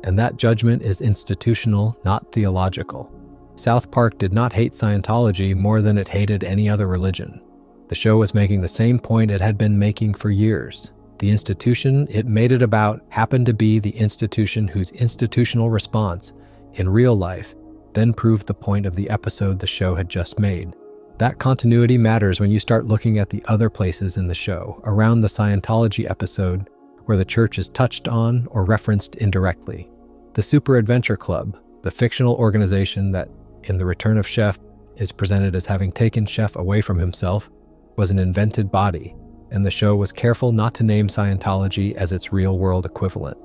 And that judgment is institutional, not theological. South Park did not hate Scientology more than it hated any other religion. The show was making the same point it had been making for years. The institution it made it about happened to be the institution whose institutional response, in real life, then proved the point of the episode the show had just made. That continuity matters when you start looking at the other places in the show, around the Scientology episode, where the church is touched on or referenced indirectly. The Super Adventure Club, the fictional organization that, in The Return of Chef, is presented as having taken Chef away from himself, was an invented body, and the show was careful not to name Scientology as its real-world equivalent.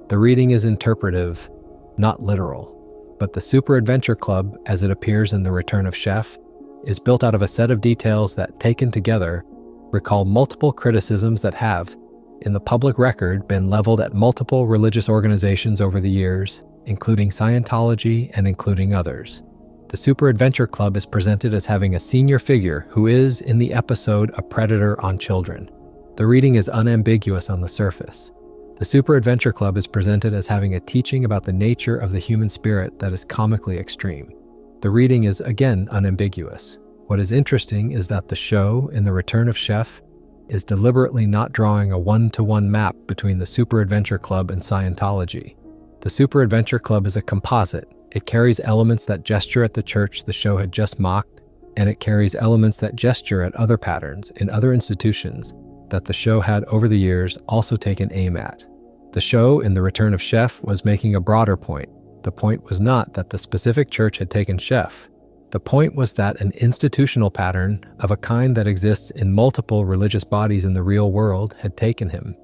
The reading is interpretive, not literal, but the Super Adventure Club, as it appears in The Return of Chef, is built out of a set of details that, taken together, recall multiple criticisms that have, in the public record, been leveled at multiple religious organizations over the years, including Scientology and including others. The Super Adventure Club is presented as having a senior figure who is, in the episode, a predator on children. The reading is unambiguous on the surface. The Super Adventure Club is presented as having a teaching about the nature of the human spirit that is comically extreme. The reading is, again, unambiguous. What is interesting is that the show, in The Return of Chef, is deliberately not drawing a one-to-one map between the Super Adventure Club and Scientology. The Super Adventure Club is a composite. It carries elements that gesture at the church the show had just mocked, and it carries elements that gesture at other patterns in other institutions that the show had over the years also taken aim at. The show, in The Return of Chef, was making a broader point. The point was not that the specific church had taken Chef. The point was that an institutional pattern of a kind that exists in multiple religious bodies in the real world had taken him.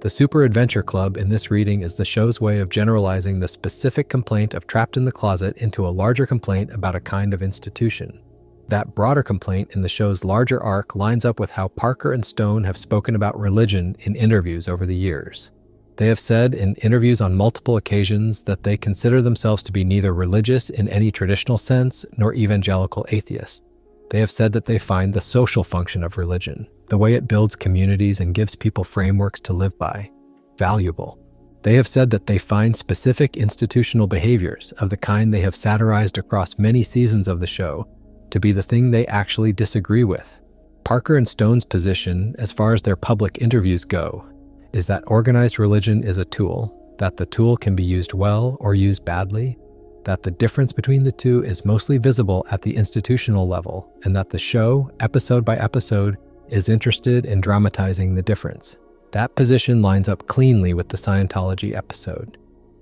The Super Adventure Club in this reading is the show's way of generalizing the specific complaint of Trapped in the Closet into a larger complaint about a kind of institution. That broader complaint in the show's larger arc lines up with how Parker and Stone have spoken about religion in interviews over the years. They have said in interviews on multiple occasions that they consider themselves to be neither religious in any traditional sense nor evangelical atheists. They have said that they find the social function of religion, the way it builds communities and gives people frameworks to live by, valuable. They have said that they find specific institutional behaviors of the kind they have satirized across many seasons of the show to be the thing they actually disagree with. Parker and Stone's position, as far as their public interviews go, is that organized religion is a tool, that the tool can be used well or used badly, that the difference between the two is mostly visible at the institutional level, and that the show, episode by episode, is interested in dramatizing the difference. That position lines up cleanly with the Scientology episode.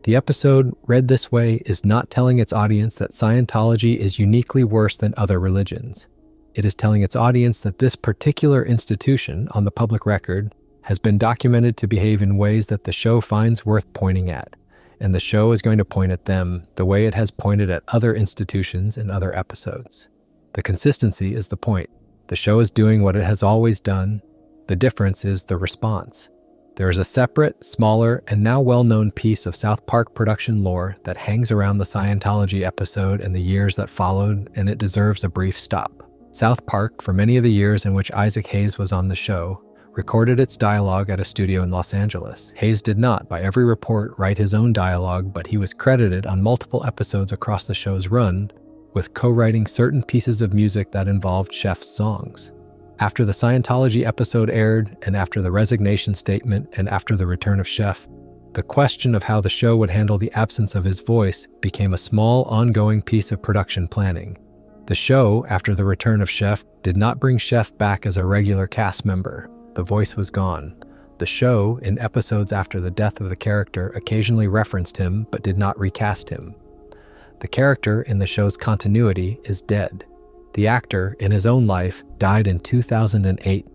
The episode, read this way, is not telling its audience that Scientology is uniquely worse than other religions. It is telling its audience that this particular institution, on the public record, has been documented to behave in ways that the show finds worth pointing at, and the show is going to point at them the way it has pointed at other institutions in other episodes. The consistency is the point. The show is doing what it has always done. The difference is the response. There is a separate, smaller, and now well-known piece of South Park production lore that hangs around the Scientology episode and the years that followed, and it deserves a brief stop. South Park, for many of the years in which Isaac Hayes was on the show, recorded its dialogue at a studio in Los Angeles. Hayes did not, by every report, write his own dialogue, but he was credited on multiple episodes across the show's run with co-writing certain pieces of music that involved Chef's songs. After the Scientology episode aired, and after the resignation statement, and after the return of Chef, the question of how the show would handle the absence of his voice became a small, ongoing piece of production planning. The show, after the return of Chef, did not bring Chef back as a regular cast member. The voice was gone. The show, in episodes after the death of the character, occasionally referenced him but did not recast him. The character in the show's continuity is dead. The actor, in his own life, died in 2008,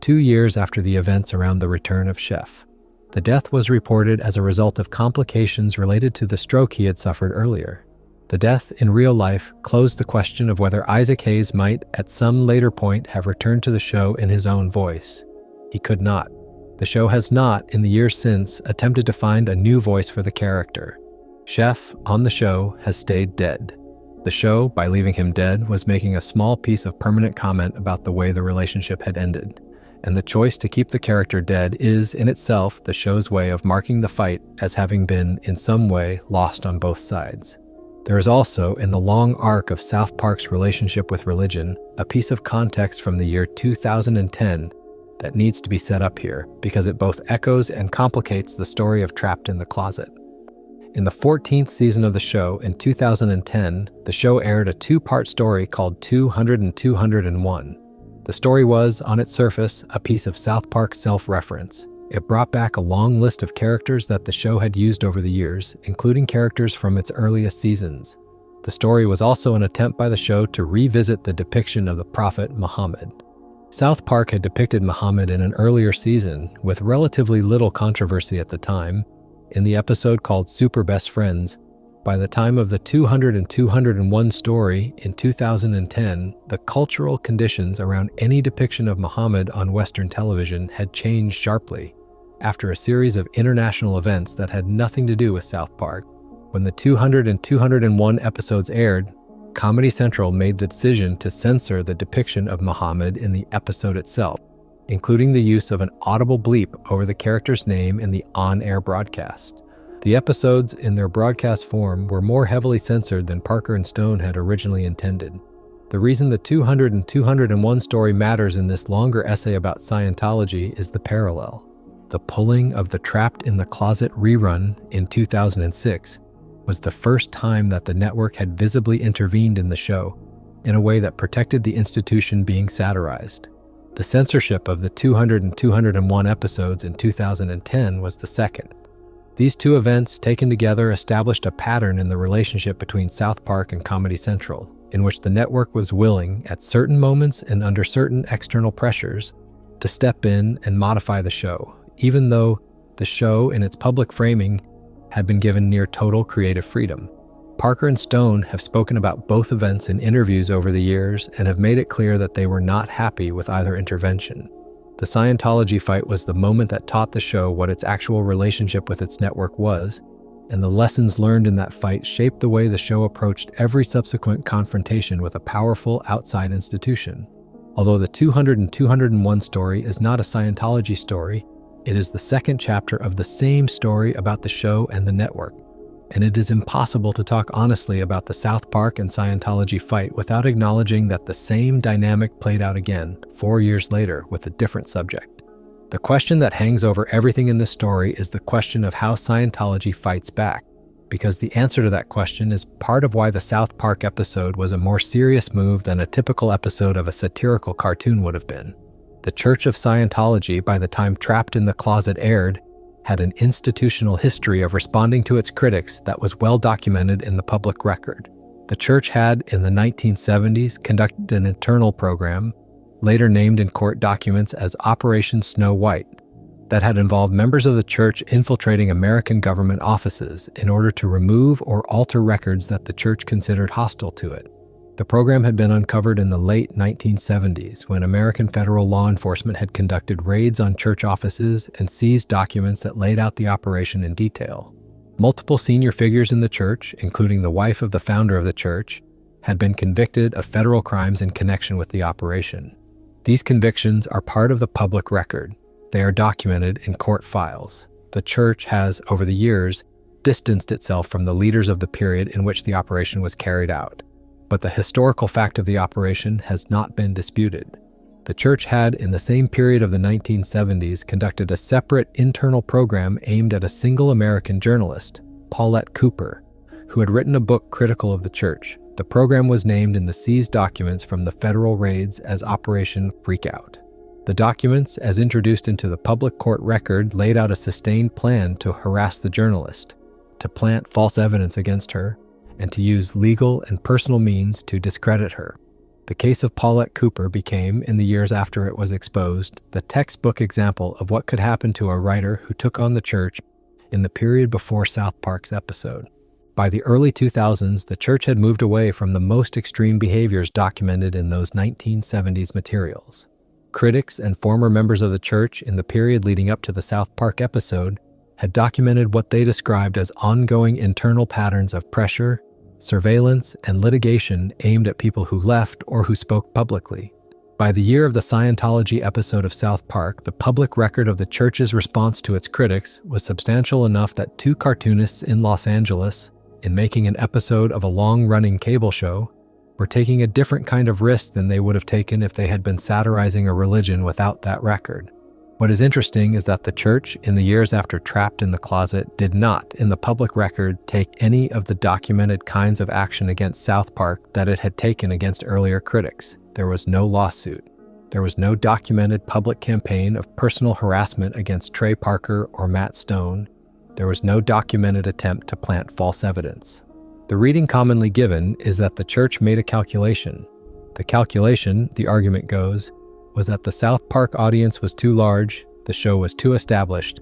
2 years after the events around the return of Chef. The death was reported as a result of complications related to the stroke he had suffered earlier. The death in real life closed the question of whether Isaac Hayes might, at some later point, have returned to the show in his own voice. He could not. The show has not, in the years since, attempted to find a new voice for the character. Chef, on the show, has stayed dead. The show, by leaving him dead, was making a small piece of permanent comment about the way the relationship had ended. And the choice to keep the character dead is, in itself, the show's way of marking the fight as having been, in some way, lost on both sides. There is also, in the long arc of South Park's relationship with religion, a piece of context from the year 2010 that needs to be set up here, because it both echoes and complicates the story of Trapped in the Closet. In the 14th season of the show, in 2010, the show aired a 2-part story called 200 and 201. The story was, on its surface, a piece of South Park self-reference. It brought back a long list of characters that the show had used over the years, including characters from its earliest seasons. The story was also an attempt by the show to revisit the depiction of the prophet Muhammad. South Park had depicted Muhammad in an earlier season, with relatively little controversy at the time, in the episode called Super Best Friends. By the time of the 200 and 201 story in 2010, the cultural conditions around any depiction of Muhammad on Western television had changed sharply. After a series of international events that had nothing to do with South Park, when the 200 and 201 episodes aired, Comedy Central made the decision to censor the depiction of Muhammad in the episode itself, including the use of an audible bleep over the character's name in the on-air broadcast. The episodes, in their broadcast form, were more heavily censored than Parker and Stone had originally intended. The reason the 200 and 201 story matters in this longer essay about Scientology is the parallel. The pulling of the Trapped in the Closet rerun in 2006 was the first time that the network had visibly intervened in the show in a way that protected the institution being satirized. The censorship of the 200 and 201 episodes in 2010 was the second. These two events, taken together, established a pattern in the relationship between South Park and Comedy Central, in which the network was willing, at certain moments and under certain external pressures, to step in and modify the show, even though the show, in its public framing, had been given near total creative freedom. Parker and Stone have spoken about both events in interviews over the years and have made it clear that they were not happy with either intervention. The Scientology fight was the moment that taught the show what its actual relationship with its network was, and the lessons learned in that fight shaped the way the show approached every subsequent confrontation with a powerful outside institution. Although the 200 and 201 story is not a Scientology story, it is the second chapter of the same story about the show and the network, and it is impossible to talk honestly about the South Park and Scientology fight without acknowledging that the same dynamic played out again 4 years later with a different subject. The question that hangs over everything in this story is the question of how Scientology fights back, because the answer to that question is part of why the South Park episode was a more serious move than a typical episode of a satirical cartoon would have been. The Church of Scientology, by the time Trapped in the Closet aired, had an institutional history of responding to its critics that was well documented in the public record. The church had, in the 1970s, conducted an internal program, later named in court documents as Operation Snow White, that had involved members of the church infiltrating American government offices in order to remove or alter records that the church considered hostile to it. The program had been uncovered in the late 1970s when American federal law enforcement had conducted raids on church offices and seized documents that laid out the operation in detail. Multiple senior figures in the church, including the wife of the founder of the church, had been convicted of federal crimes in connection with the operation. These convictions are part of the public record. They are documented in court files. The church has, over the years, distanced itself from the leaders of the period in which the operation was carried out. But the historical fact of the operation has not been disputed. The church had, in the same period of the 1970s, conducted a separate internal program aimed at a single American journalist, Paulette Cooper, who had written a book critical of the church. The program was named in the seized documents from the federal raids as Operation Freakout. The documents, as introduced into the public court record, laid out a sustained plan to harass the journalist, to plant false evidence against her, and to use legal and personal means to discredit her. The case of Paulette Cooper became, in the years after it was exposed, the textbook example of what could happen to a writer who took on the church in the period before South Park's episode. By the early 2000s, the church had moved away from the most extreme behaviors documented in those 1970s materials. Critics and former members of the church in the period leading up to the South Park episode had documented what they described as ongoing internal patterns of pressure, surveillance, and litigation aimed at people who left or who spoke publicly. By the year of the Scientology episode of South Park, the public record of the church's response to its critics was substantial enough that two cartoonists in Los Angeles, in making an episode of a long-running cable show, were taking a different kind of risk than they would have taken if they had been satirizing a religion without that record. What is interesting is that the church, in the years after Trapped in the Closet, did not, in the public record, take any of the documented kinds of action against South Park that it had taken against earlier critics. There was no lawsuit. There was no documented public campaign of personal harassment against Trey Parker or Matt Stone. There was no documented attempt to plant false evidence. The reading commonly given is that the church made a calculation. The calculation, the argument goes, was that the South Park audience was too large, the show was too established,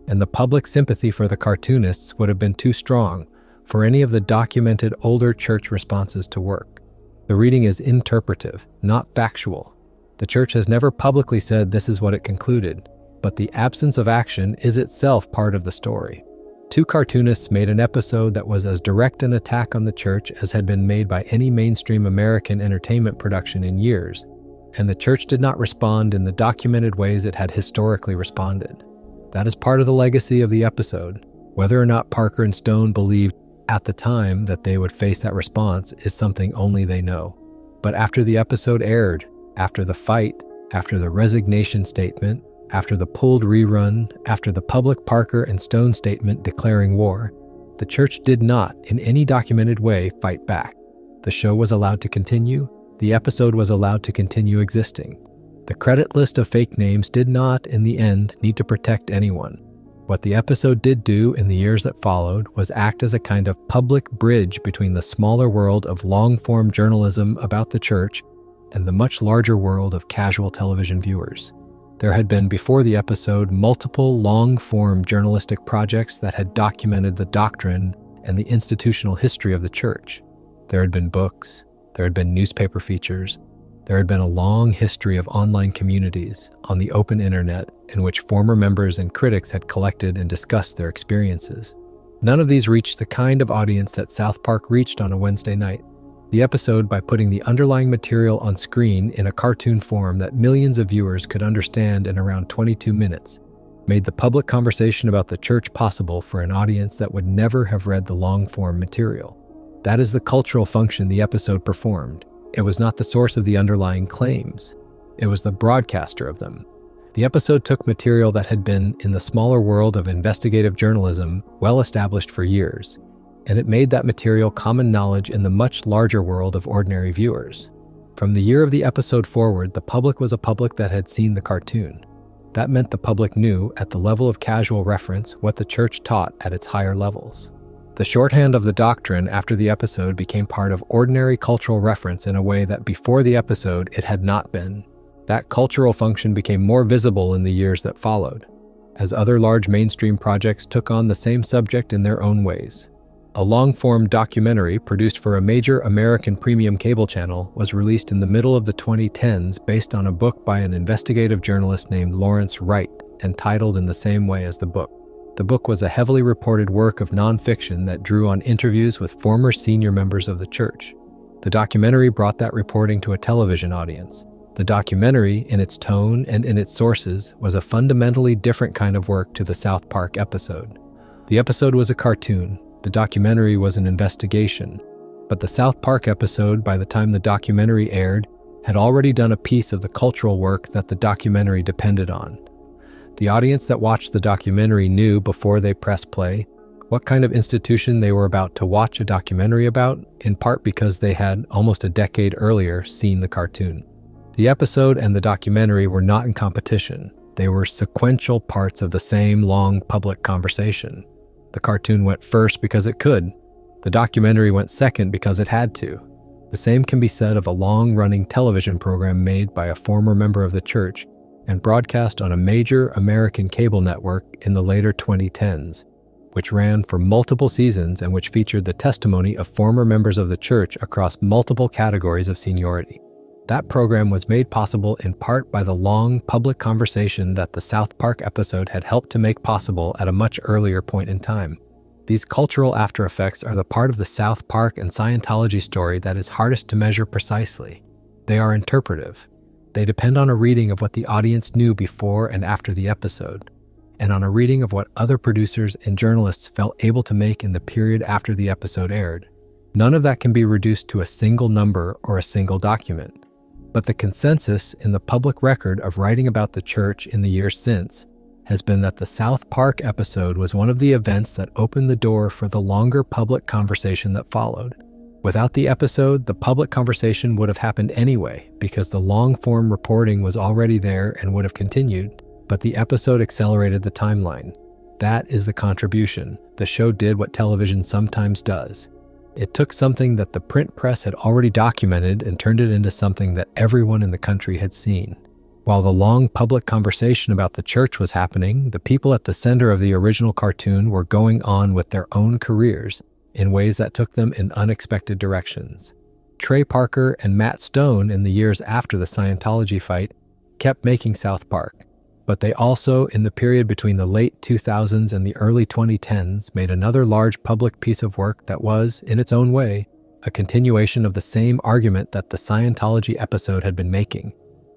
and the public sympathy for the cartoonists would have been too strong for any of the documented older church responses to work. The reading is interpretive, not factual. The church has never publicly said this is what it concluded, but the absence of action is itself part of the story. Two cartoonists made an episode that was as direct an attack on the church as had been made by any mainstream American entertainment production in years, and the church did not respond in the documented ways it had historically responded. That is part of the legacy of the episode. Whether or not Parker and Stone believed at the time that they would face that response is something only they know. But after the episode aired, after the fight, after the resignation statement, after the pulled rerun, after the public Parker and Stone statement declaring war, the church did not, in any documented way, fight back. The show was allowed to continue. The episode was allowed to continue existing. The credit list of fake names did not, in the end, need to protect anyone. What the episode did do in the years that followed was act as a kind of public bridge between the smaller world of long-form journalism about the church and the much larger world of casual television viewers. There had been, before the episode, multiple long-form journalistic projects that had documented the doctrine and the institutional history of the church. There had been books, there had been newspaper features, there had been a long history of online communities on the open internet in which former members and critics had collected and discussed their experiences. None of these reached the kind of audience that South Park reached on a Wednesday night. The episode, by putting the underlying material on screen in a cartoon form that millions of viewers could understand in around 22 minutes, made the public conversation about the church possible for an audience that would never have read the long-form material. That is the cultural function the episode performed. It was not the source of the underlying claims. It was the broadcaster of them. The episode took material that had been, in the smaller world of investigative journalism, well established for years, and it made that material common knowledge in the much larger world of ordinary viewers. From the year of the episode forward, the public was a public that had seen the cartoon. That meant the public knew, at the level of casual reference, what the church taught at its higher levels. The shorthand of the doctrine after the episode became part of ordinary cultural reference in a way that before the episode it had not been. That cultural function became more visible in the years that followed, as other large mainstream projects took on the same subject in their own ways. A long-form documentary produced for a major American premium cable channel was released in the middle of the 2010s based on a book by an investigative journalist named Lawrence Wright and titled in the same way as the book. The book was a heavily reported work of nonfiction that drew on interviews with former senior members of the church. The documentary brought that reporting to a television audience. The documentary, in its tone and in its sources, was a fundamentally different kind of work to the South Park episode. The episode was a cartoon. The documentary was an investigation. But the South Park episode, by the time the documentary aired, had already done a piece of the cultural work that the documentary depended on. The audience that watched the documentary knew before they pressed play what kind of institution they were about to watch a documentary about, in part because they had, almost a decade earlier, seen the cartoon. The episode and the documentary were not in competition. They were sequential parts of the same long public conversation. The cartoon went first because it could. The documentary went second because it had to. The same can be said of a long-running television program made by a former member of the church and broadcast on a major American cable network in the later 2010s, which ran for multiple seasons and which featured the testimony of former members of the church across multiple categories of seniority. That program was made possible in part by the long public conversation that the South Park episode had helped to make possible at a much earlier point in time. These cultural aftereffects are the part of the South Park and Scientology story that is hardest to measure precisely. They are interpretive. They depend on a reading of what the audience knew before and after the episode, and on a reading of what other producers and journalists felt able to make in the period after the episode aired. None of that can be reduced to a single number or a single document. But the consensus in the public record of writing about the church in the years since has been that the South Park episode was one of the events that opened the door for the longer public conversation that followed. Without the episode, the public conversation would have happened anyway because the long-form reporting was already there and would have continued, but the episode accelerated the timeline. That is the contribution. The show did what television sometimes does. It took something that the print press had already documented and turned it into something that everyone in the country had seen. While the long public conversation about the church was happening, the people at the center of the original cartoon were going on with their own careers in ways that took them in unexpected directions. Trey Parker and Matt Stone, in the years after the Scientology fight, kept making South Park, but they also, in the period between the late 2000s and the early 2010s, made another large public piece of work that was, in its own way, a continuation of the same argument that the Scientology episode had been making.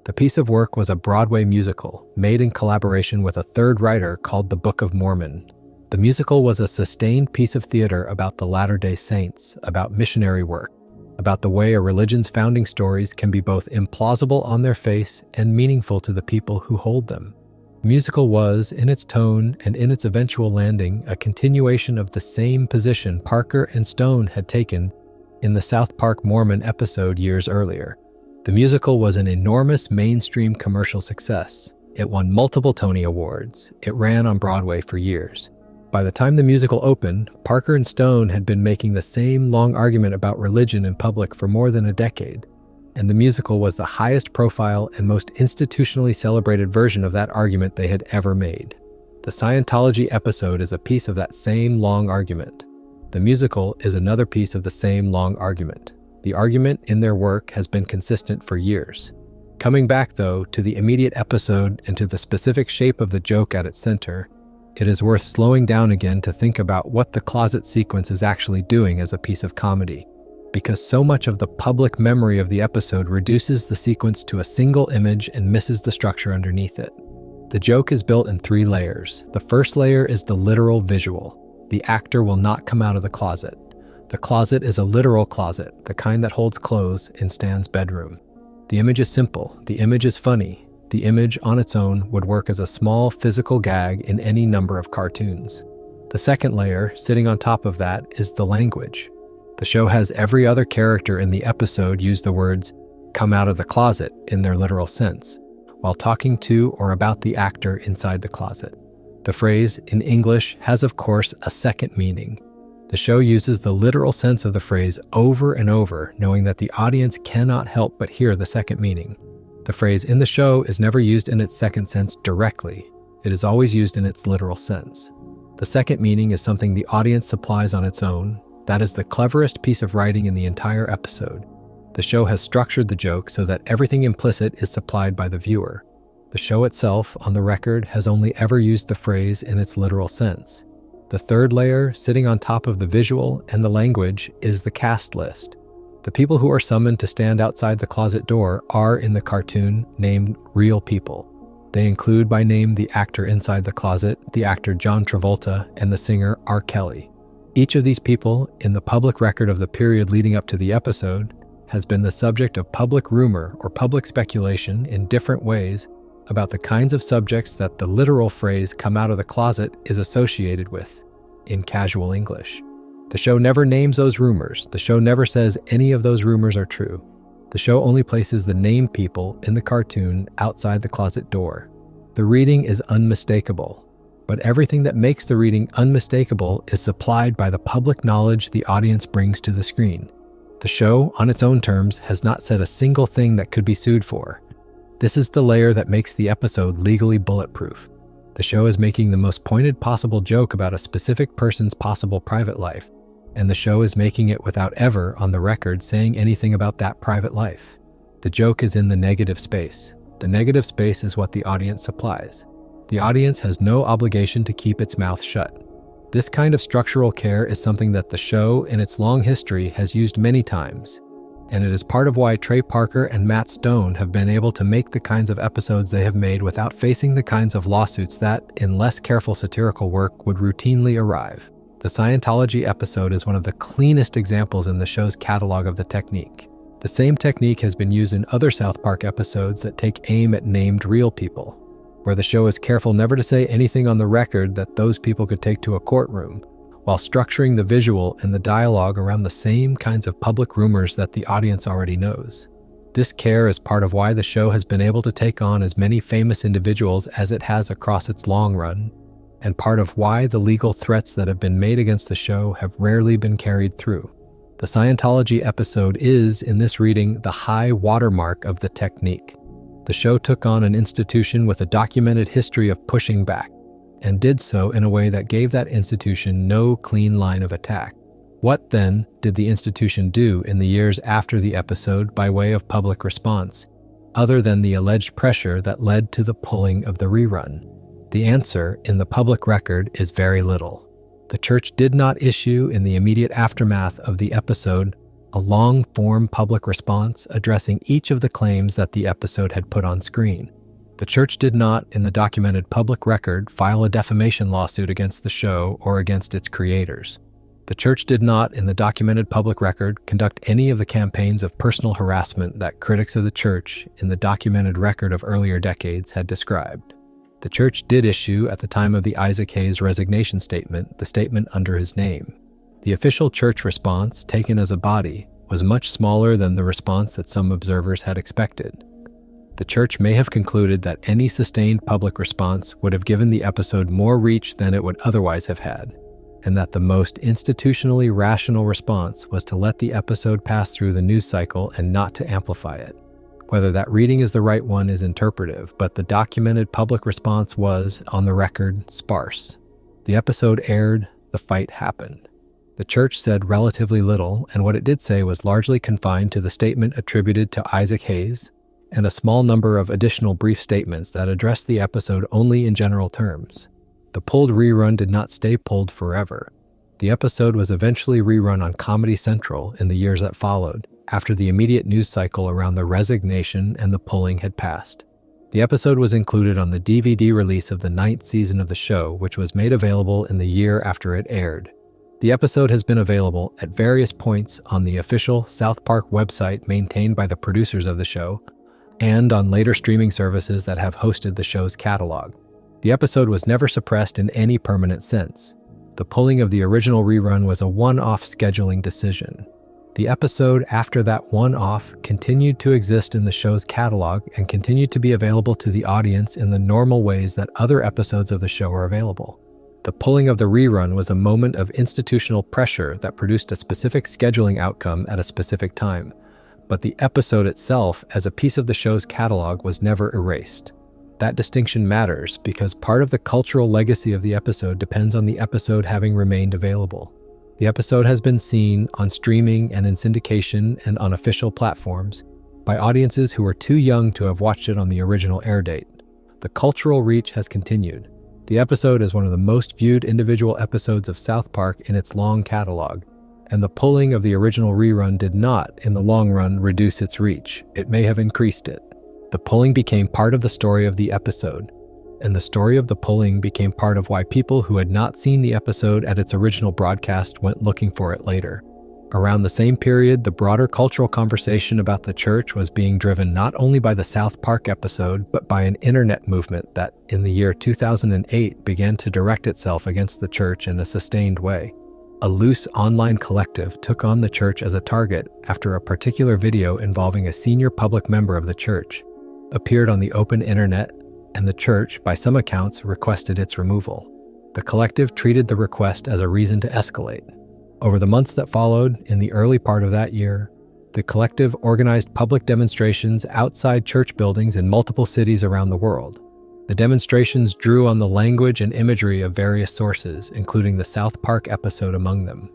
The piece of work was a Broadway musical, made in collaboration with a third writer called The Book of Mormon. The musical was a sustained piece of theater about the Latter-day Saints, about missionary work, about the way a religion's founding stories can be both implausible on their face and meaningful to the people who hold them. The musical was, in its tone and in its eventual landing, a continuation of the same position Parker and Stone had taken in the South Park Mormon episode years earlier. The musical was an enormous mainstream commercial success. It won multiple Tony Awards. It ran on Broadway for years. By the time the musical opened, Parker and Stone had been making the same long argument about religion in public for more than a decade, and the musical was the highest profile and most institutionally celebrated version of that argument they had ever made. The Scientology episode is a piece of that same long argument. The musical is another piece of the same long argument. The argument in their work has been consistent for years. Coming back, though, to the immediate episode and to the specific shape of the joke at its center, it is worth slowing down again to think about what the closet sequence is actually doing as a piece of comedy, because so much of the public memory of the episode reduces the sequence to a single image and misses the structure underneath it. The joke is built in 3 layers. The first layer is the literal visual. The actor will not come out of the closet. The closet is a literal closet, the kind that holds clothes in Stan's bedroom. The image is simple. The image is funny. The image on its own would work as a small physical gag in any number of cartoons. The second layer, sitting on top of that, is the language. The show has every other character in the episode use the words, "come out of the closet" in their literal sense, while talking to or about the actor inside the closet. The phrase, in English, has of course a second meaning. The show uses the literal sense of the phrase over and over, knowing that the audience cannot help but hear the second meaning. The phrase in the show is never used in its second sense directly. It is always used in its literal sense. The second meaning is something the audience supplies on its own. That is the cleverest piece of writing in the entire episode. The show has structured the joke so that everything implicit is supplied by the viewer. The show itself, on the record, has only ever used the phrase in its literal sense. The third layer, sitting on top of the visual and the language, is the cast list. The people who are summoned to stand outside the closet door are, in the cartoon, named real people. They include by name the actor inside the closet, the actor John Travolta, and the singer R. Kelly. Each of these people, in the public record of the period leading up to the episode, has been the subject of public rumor or public speculation in different ways about the kinds of subjects that the literal phrase "come out of the closet" is associated with, in casual English. The show never names those rumors. The show never says any of those rumors are true. The show only places the named people in the cartoon outside the closet door. The reading is unmistakable, but everything that makes the reading unmistakable is supplied by the public knowledge the audience brings to the screen. The show, on its own terms, has not said a single thing that could be sued for. This is the layer that makes the episode legally bulletproof. The show is making the most pointed possible joke about a specific person's possible private life, and the show is making it without ever, on the record, saying anything about that private life. The joke is in the negative space. The negative space is what the audience supplies. The audience has no obligation to keep its mouth shut. This kind of structural care is something that the show, in its long history, has used many times, and it is part of why Trey Parker and Matt Stone have been able to make the kinds of episodes they have made without facing the kinds of lawsuits that, in less careful satirical work, would routinely arrive. The Scientology episode is one of the cleanest examples in the show's catalog of the technique. The same technique has been used in other South Park episodes that take aim at named real people, where the show is careful never to say anything on the record that those people could take to a courtroom, while structuring the visual and the dialogue around the same kinds of public rumors that the audience already knows. This care is part of why the show has been able to take on as many famous individuals as it has across its long run, and part of why the legal threats that have been made against the show have rarely been carried through. The Scientology episode is, in this reading, the high watermark of the technique. The show took on an institution with a documented history of pushing back, and did so in a way that gave that institution no clean line of attack. What, then, did the institution do in the years after the episode by way of public response, other than the alleged pressure that led to the pulling of the rerun? The answer, in the public record, is very little. The church did not issue, in the immediate aftermath of the episode, a long-form public response addressing each of the claims that the episode had put on screen. The church did not, in the documented public record, file a defamation lawsuit against the show or against its creators. The church did not, in the documented public record, conduct any of the campaigns of personal harassment that critics of the church, in the documented record of earlier decades, had described. The church did issue, at the time of the Isaac Hayes resignation statement, the statement under his name. The official church response, taken as a body, was much smaller than the response that some observers had expected. The church may have concluded that any sustained public response would have given the episode more reach than it would otherwise have had, and that the most institutionally rational response was to let the episode pass through the news cycle and not to amplify it. Whether that reading is the right one is interpretive, but the documented public response was, on the record, sparse. The episode aired, the fight happened. The church said relatively little, and what it did say was largely confined to the statement attributed to Isaac Hayes, and a small number of additional brief statements that addressed the episode only in general terms. The pulled rerun did not stay pulled forever. The episode was eventually rerun on Comedy Central in the years that followed, after the immediate news cycle around the resignation and the pulling had passed. The episode was included on the DVD release of the 9th season of the show, which was made available in the year after it aired. The episode has been available at various points on the official South Park website maintained by the producers of the show, and on later streaming services that have hosted the show's catalog. The episode was never suppressed in any permanent sense. The pulling of the original rerun was a one-off scheduling decision. The episode after that one-off continued to exist in the show's catalog and continued to be available to the audience in the normal ways that other episodes of the show are available. The pulling of the rerun was a moment of institutional pressure that produced a specific scheduling outcome at a specific time, but the episode itself, as a piece of the show's catalog, was never erased. That distinction matters because part of the cultural legacy of the episode depends on the episode having remained available. The episode has been seen on streaming and in syndication and on official platforms by audiences who were too young to have watched it on the original air date. The cultural reach has continued. The episode is one of the most viewed individual episodes of South Park in its long catalog, and the pulling of the original rerun did not, in the long run, reduce its reach. It may have increased it. The pulling became part of the story of the episode, and the story of the pulling became part of why people who had not seen the episode at its original broadcast went looking for it later. Around the same period, the broader cultural conversation about the church was being driven not only by the South Park episode, but by an internet movement that, in the year 2008, began to direct itself against the church in a sustained way. A loose online collective took on the church as a target after a particular video involving a senior public member of the church appeared on the open internet, and the church, by some accounts, requested its removal. The collective treated the request as a reason to escalate. Over the months that followed, in the early part of that year, the collective organized public demonstrations outside church buildings in multiple cities around the world. The demonstrations drew on the language and imagery of various sources, including the South Park episode among them.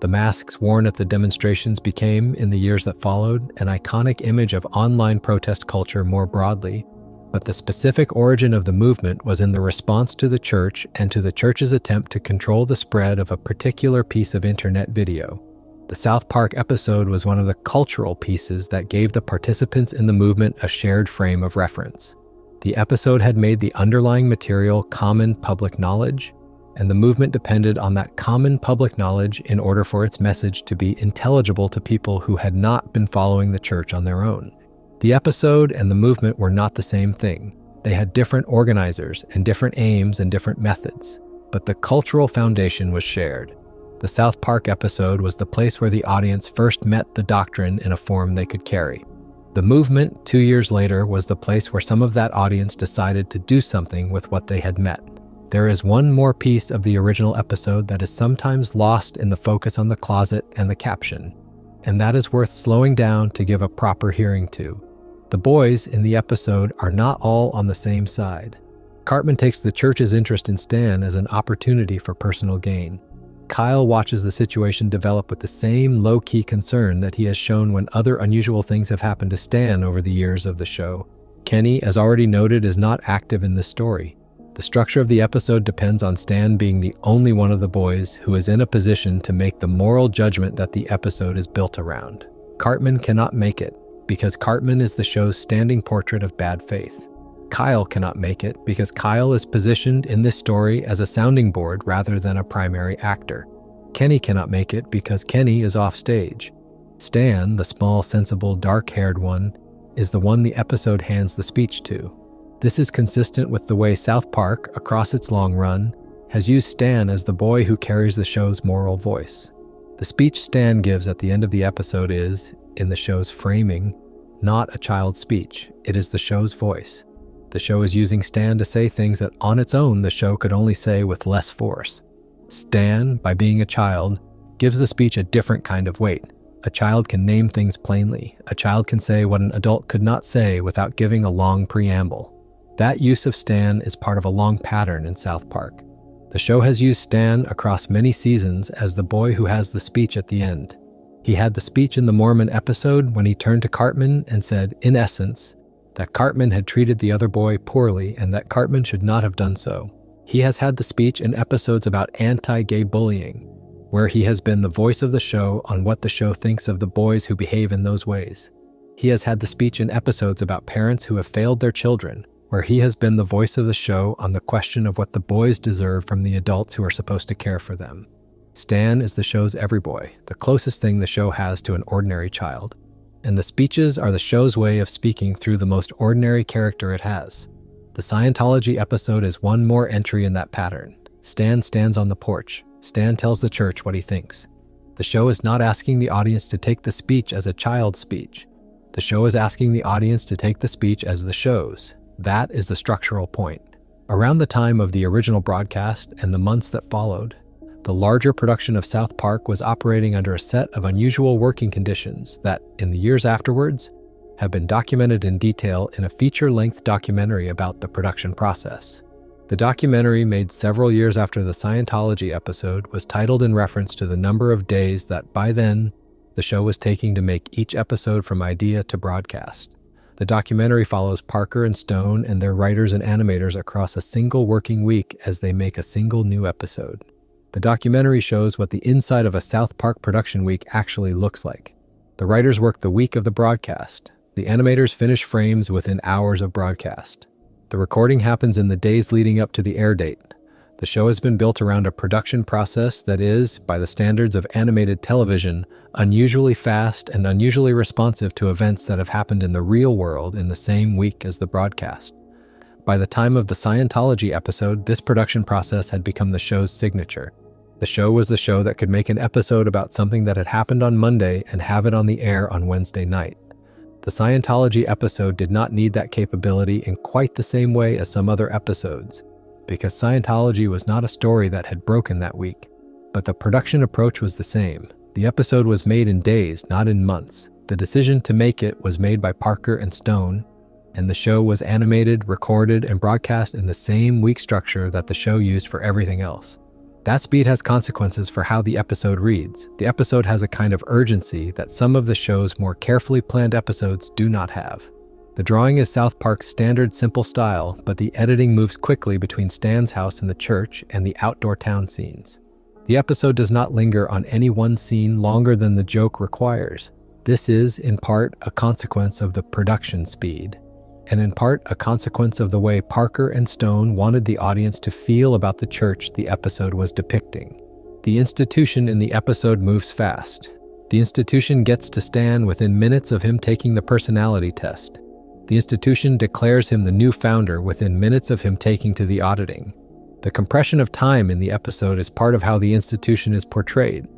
The masks worn at the demonstrations became, in the years that followed, an iconic image of online protest culture more broadly, but the specific origin of the movement was in the response to the church and to the church's attempt to control the spread of a particular piece of internet video. The South Park episode was one of the cultural pieces that gave the participants in the movement a shared frame of reference. The episode had made the underlying material common public knowledge, and the movement depended on that common public knowledge in order for its message to be intelligible to people who had not been following the church on their own. The episode and the movement were not the same thing. They had different organizers and different aims and different methods, but the cultural foundation was shared. The South Park episode was the place where the audience first met the doctrine in a form they could carry. The movement, 2 years later, was the place where some of that audience decided to do something with what they had met. There is one more piece of the original episode that is sometimes lost in the focus on the closet and the caption, and that is worth slowing down to give a proper hearing to. The boys in the episode are not all on the same side. Cartman takes the church's interest in Stan as an opportunity for personal gain. Kyle watches the situation develop with the same low-key concern that he has shown when other unusual things have happened to Stan over the years of the show. Kenny, as already noted, is not active in this story. The structure of the episode depends on Stan being the only one of the boys who is in a position to make the moral judgment that the episode is built around. Cartman cannot make it, because Cartman is the show's standing portrait of bad faith. Kyle cannot make it because Kyle is positioned in this story as a sounding board rather than a primary actor. Kenny cannot make it because Kenny is off stage. Stan, the small, sensible, dark-haired one, is the one the episode hands the speech to. This is consistent with the way South Park, across its long run, has used Stan as the boy who carries the show's moral voice. The speech Stan gives at the end of the episode is, in the show's framing, not a child's speech. It is the show's voice. The show is using Stan to say things that on its own the show could only say with less force. Stan, by being a child, gives the speech a different kind of weight. A child can name things plainly. A child can say what an adult could not say without giving a long preamble. That use of Stan is part of a long pattern in South Park. The show has used Stan across many seasons as the boy who has the speech at the end. He had the speech in the Mormon episode when he turned to Cartman and said, in essence, that Cartman had treated the other boy poorly and that Cartman should not have done so. He has had the speech in episodes about anti-gay bullying, where he has been the voice of the show on what the show thinks of the boys who behave in those ways. He has had the speech in episodes about parents who have failed their children, where he has been the voice of the show on the question of what the boys deserve from the adults who are supposed to care for them. Stan is the show's every boy, the closest thing the show has to an ordinary child. And the speeches are the show's way of speaking through the most ordinary character it has. The Scientology episode is one more entry in that pattern. Stan stands on the porch. Stan tells the church what he thinks. The show is not asking the audience to take the speech as a child's speech. The show is asking the audience to take the speech as the show's. That is the structural point. Around the time of the original broadcast and the months that followed, the larger production of South Park was operating under a set of unusual working conditions that, in the years afterwards, have been documented in detail in a feature-length documentary about the production process. The documentary, made several years after the Scientology episode, was titled in reference to the number of days that, by then, the show was taking to make each episode from idea to broadcast. The documentary follows Parker and Stone and their writers and animators across a single working week as they make a single new episode. The documentary shows what the inside of a South Park production week actually looks like. The writers work the week of the broadcast. The animators finish frames within hours of broadcast. The recording happens in the days leading up to the air date. The show has been built around a production process that is, by the standards of animated television, unusually fast and unusually responsive to events that have happened in the real world in the same week as the broadcast. By the time of the Scientology episode, this production process had become the show's signature. The show was the show that could make an episode about something that had happened on Monday and have it on the air on Wednesday night. The Scientology episode did not need that capability in quite the same way as some other episodes, because Scientology was not a story that had broken that week. But the production approach was the same. The episode was made in days, not in months. The decision to make it was made by Parker and Stone, and the show was animated, recorded, and broadcast in the same week structure that the show used for everything else. That speed has consequences for how the episode reads. The episode has a kind of urgency that some of the show's more carefully planned episodes do not have. The drawing is South Park's standard simple style, but the editing moves quickly between Stan's house and the church and the outdoor town scenes. The episode does not linger on any one scene longer than the joke requires. This is, in part, a consequence of the production speed, and in part a consequence of the way Parker and Stone wanted the audience to feel about the church the episode was depicting. The institution in the episode moves fast. The institution gets to Stan within minutes of him taking the personality test. The institution declares him the new founder within minutes of him taking to the auditing. The compression of time in the episode is part of how the institution is portrayed.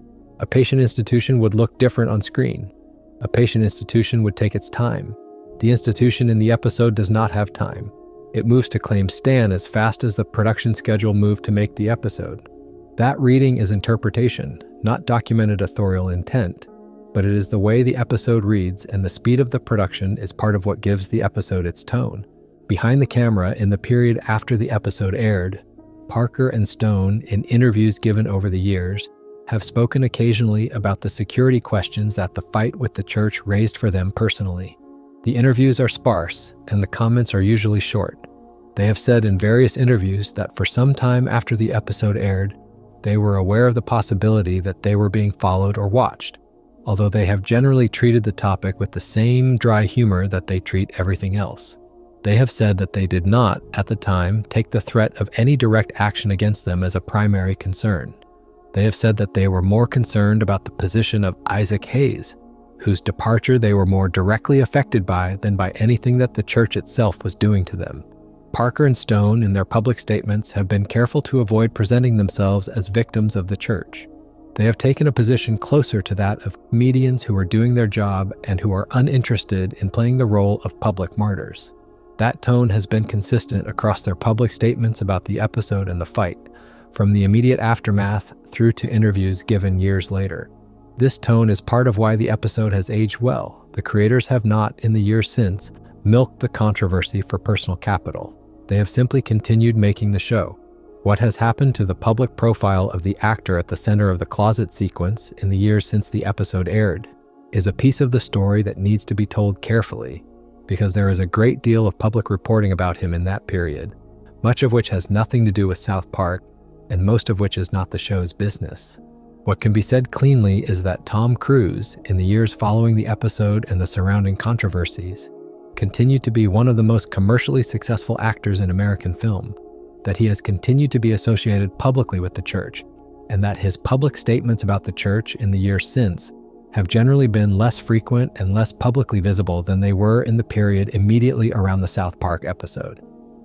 A patient institution would look different on screen. A patient institution would take its time. The institution in the episode does not have time. It moves to claim Stan as fast as the production schedule moved to make the episode. That reading is interpretation, not documented authorial intent, but it is the way the episode reads, and the speed of the production is part of what gives the episode its tone. Behind the camera, in the period after the episode aired, Parker and Stone, in interviews given over the years, have spoken occasionally about the security questions that the fight with the church raised for them personally. The interviews are sparse, and the comments are usually short. They have said in various interviews that for some time after the episode aired, they were aware of the possibility that they were being followed or watched, although they have generally treated the topic with the same dry humor that they treat everything else. They have said that they did not, at the time, take the threat of any direct action against them as a primary concern. They have said that they were more concerned about the position of Isaac Hayes, whose departure they were more directly affected by than by anything that the church itself was doing to them. Parker and Stone, in their public statements, have been careful to avoid presenting themselves as victims of the church. They have taken a position closer to that of comedians who are doing their job and who are uninterested in playing the role of public martyrs. That tone has been consistent across their public statements about the episode and the fight, from the immediate aftermath through to interviews given years later. This tone is part of why the episode has aged well. The creators have not, in the years since, milked the controversy for personal capital. They have simply continued making the show. What has happened to the public profile of the actor at the center of the closet sequence in the years since the episode aired is a piece of the story that needs to be told carefully, because there is a great deal of public reporting about him in that period, much of which has nothing to do with South Park, and most of which is not the show's business. What can be said cleanly is that Tom Cruise, in the years following the episode and the surrounding controversies, continued to be one of the most commercially successful actors in American film, that he has continued to be associated publicly with the church, and that his public statements about the church in the years since have generally been less frequent and less publicly visible than they were in the period immediately around the South Park episode.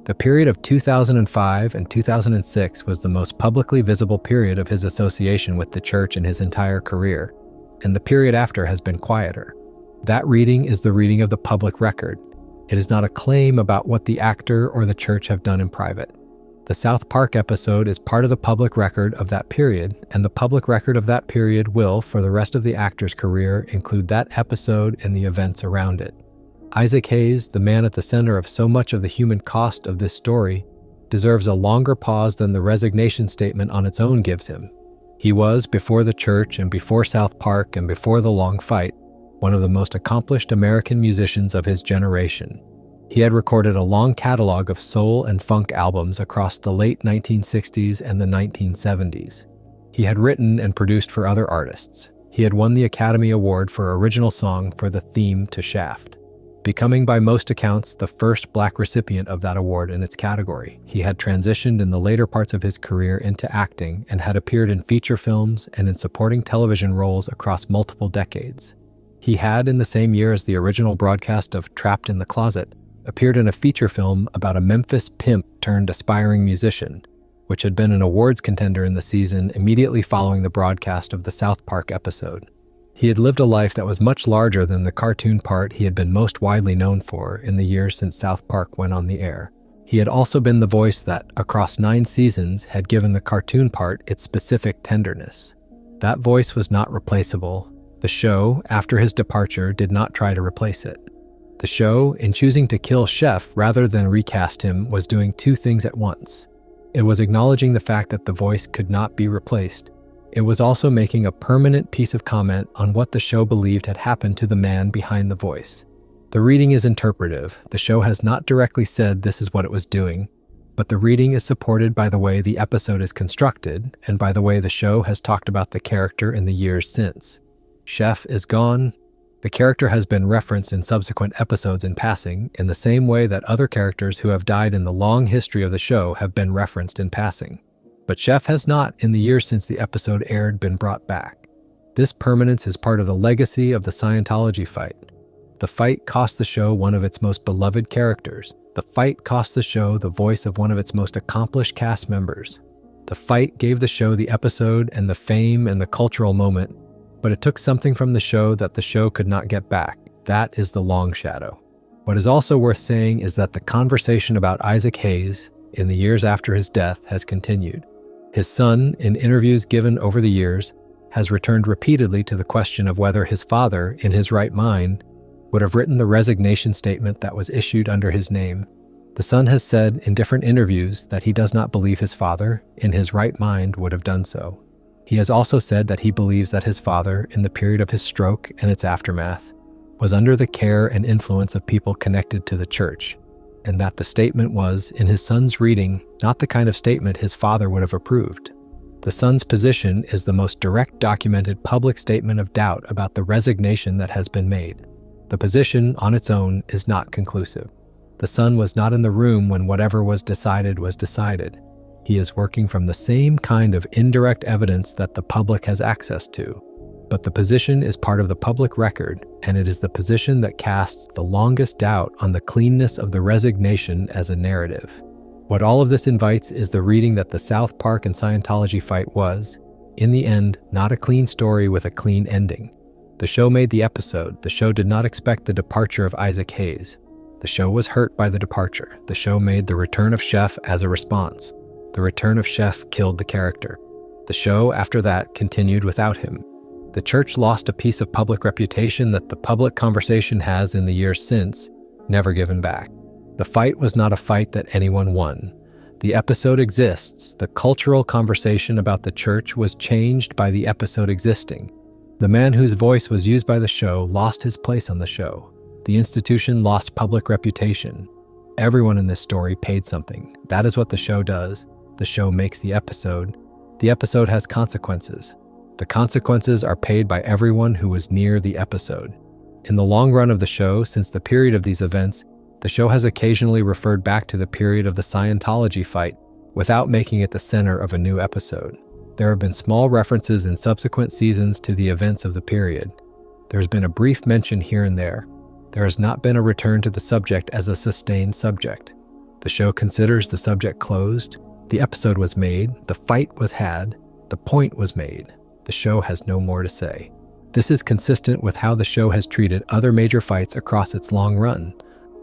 The period of 2005 and 2006 was the most publicly visible period of his association with the church in his entire career, and the period after has been quieter. That reading is the reading of the public record. It is not a claim about what the actor or the church have done in private. The South Park episode is part of the public record of that period, and the public record of that period will, for the rest of the actor's career, include that episode and the events around it. Isaac Hayes, the man at the center of so much of the human cost of this story, deserves a longer pause than the resignation statement on its own gives him. He was, before the church and before South Park and before the long fight, one of the most accomplished American musicians of his generation. He had recorded a long catalog of soul and funk albums across the late 1960s and the 1970s. He had written and produced for other artists. He had won the Academy Award for Original Song for the theme to Shaft, becoming by most accounts the first Black recipient of that award in its category. He had transitioned in the later parts of his career into acting and had appeared in feature films and in supporting television roles across multiple decades. He had, in the same year as the original broadcast of Trapped in the Closet, appeared in a feature film about a Memphis pimp turned aspiring musician, which had been an awards contender in the season immediately following the broadcast of the South Park episode. He had lived a life that was much larger than the cartoon part he had been most widely known for in the years since South Park went on the air. He had also been the voice that, across 9 seasons, had given the cartoon part its specific tenderness. That voice was not replaceable. The show, after his departure, did not try to replace it. The show, in choosing to kill Chef rather than recast him, was doing 2 things at once. It was acknowledging the fact that the voice could not be replaced. It was also making a permanent piece of comment on what the show believed had happened to the man behind the voice. The reading is interpretive. The show has not directly said this is what it was doing, but the reading is supported by the way the episode is constructed and by the way the show has talked about the character in the years since. Chef is gone. The character has been referenced in subsequent episodes in passing, in the same way that other characters who have died in the long history of the show have been referenced in passing. But Chef has not, in the years since the episode aired, been brought back. This permanence is part of the legacy of the Scientology fight. The fight cost the show one of its most beloved characters. The fight cost the show the voice of one of its most accomplished cast members. The fight gave the show the episode and the fame and the cultural moment, but it took something from the show that the show could not get back. That is the long shadow. What is also worth saying is that the conversation about Isaac Hayes, in the years after his death, has continued. His son, in interviews given over the years, has returned repeatedly to the question of whether his father, in his right mind, would have written the resignation statement that was issued under his name. The son has said in different interviews that he does not believe his father, in his right mind, would have done so. He has also said that he believes that his father, in the period of his stroke and its aftermath, was under the care and influence of people connected to the church, and that the statement was, in his son's reading, not the kind of statement his father would have approved. The son's position is the most direct documented public statement of doubt about the resignation that has been made. The position, on its own, is not conclusive. The son was not in the room when whatever was decided was decided. He is working from the same kind of indirect evidence that the public has access to. But the position is part of the public record, and it is the position that casts the longest doubt on the cleanness of the resignation as a narrative. What all of this invites is the reading that the South Park and Scientology fight was, in the end, not a clean story with a clean ending. The show made the episode. The show did not expect the departure of Isaac Hayes. The show was hurt by the departure. The show made the return of Chef as a response. The return of Chef killed the character. The show, after that, continued without him. The church lost a piece of public reputation that the public conversation has in the years since never given back. The fight was not a fight that anyone won. The episode exists. The cultural conversation about the church was changed by the episode existing. The man whose voice was used by the show lost his place on the show. The institution lost public reputation. Everyone in this story paid something. That is what the show does. The show makes the episode. The episode has consequences. The consequences are paid by everyone who was near the episode. In the long run of the show, since the period of these events, the show has occasionally referred back to the period of the Scientology fight without making it the center of a new episode. There have been small references in subsequent seasons to the events of the period. There has been a brief mention here and there. There has not been a return to the subject as a sustained subject. The show considers the subject closed. The episode was made. The fight was had. The point was made. The show has no more to say. This is consistent with how the show has treated other major fights across its long run.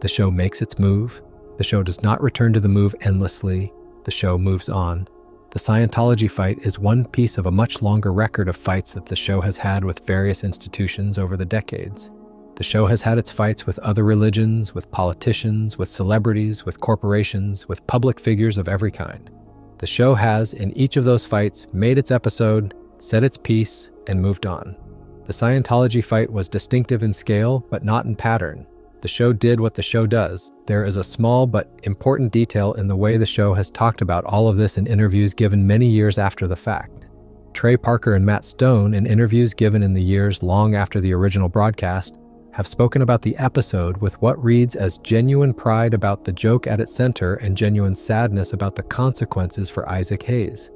The show makes its move. The show does not return to the move endlessly. The show moves on. The Scientology fight is one piece of a much longer record of fights that the show has had with various institutions over the decades. The show has had its fights with other religions, with politicians, with celebrities, with corporations, with public figures of every kind. The show has, in each of those fights, made its episode, said its piece, and moved on. The Scientology fight was distinctive in scale, but not in pattern. The show did what the show does. There is a small but important detail in the way the show has talked about all of this in interviews given many years after the fact. Trey Parker and Matt Stone, in interviews given in the years long after the original broadcast, have spoken about the episode with what reads as genuine pride about the joke at its center and genuine sadness about the consequences for Isaac Hayes.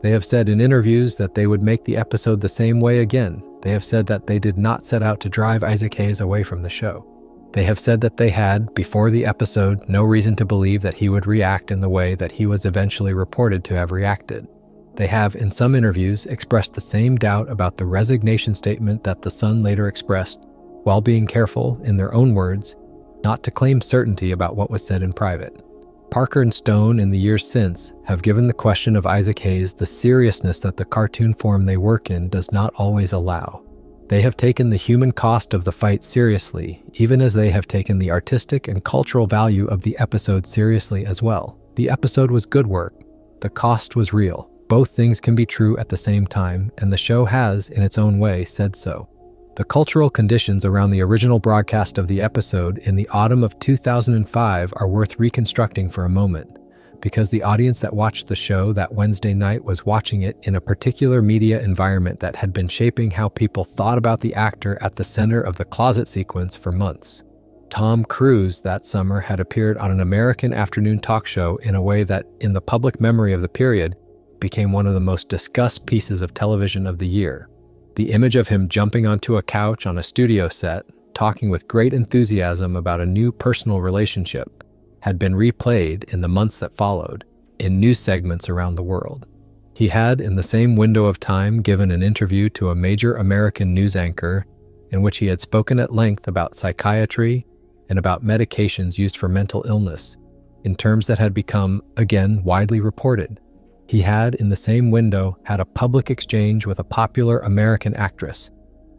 They have said in interviews that they would make the episode the same way again. They have said that they did not set out to drive Isaac Hayes away from the show. They have said that they had, before the episode, no reason to believe that he would react in the way that he was eventually reported to have reacted. They have, in some interviews, expressed the same doubt about the resignation statement that the Sun later expressed, while being careful, in their own words, not to claim certainty about what was said in private. Parker and Stone, in the years since, have given the question of Isaac Hayes the seriousness that the cartoon form they work in does not always allow. They have taken the human cost of the fight seriously, even as they have taken the artistic and cultural value of the episode seriously as well. The episode was good work. The cost was real. Both things can be true at the same time, and the show has, in its own way, said so. The cultural conditions around the original broadcast of the episode in the autumn of 2005 are worth reconstructing for a moment, because the audience that watched the show that Wednesday night was watching it in a particular media environment that had been shaping how people thought about the actor at the center of the closet sequence for months. Tom Cruise that summer had appeared on an American afternoon talk show in a way that, in the public memory of the period, became one of the most discussed pieces of television of the year. The image of him jumping onto a couch on a studio set, talking with great enthusiasm about a new personal relationship, had been replayed in the months that followed, in news segments around the world. He had, in the same window of time, given an interview to a major American news anchor in which he had spoken at length about psychiatry and about medications used for mental illness, in terms that had become, again, widely reported. He had, in the same window, had a public exchange with a popular American actress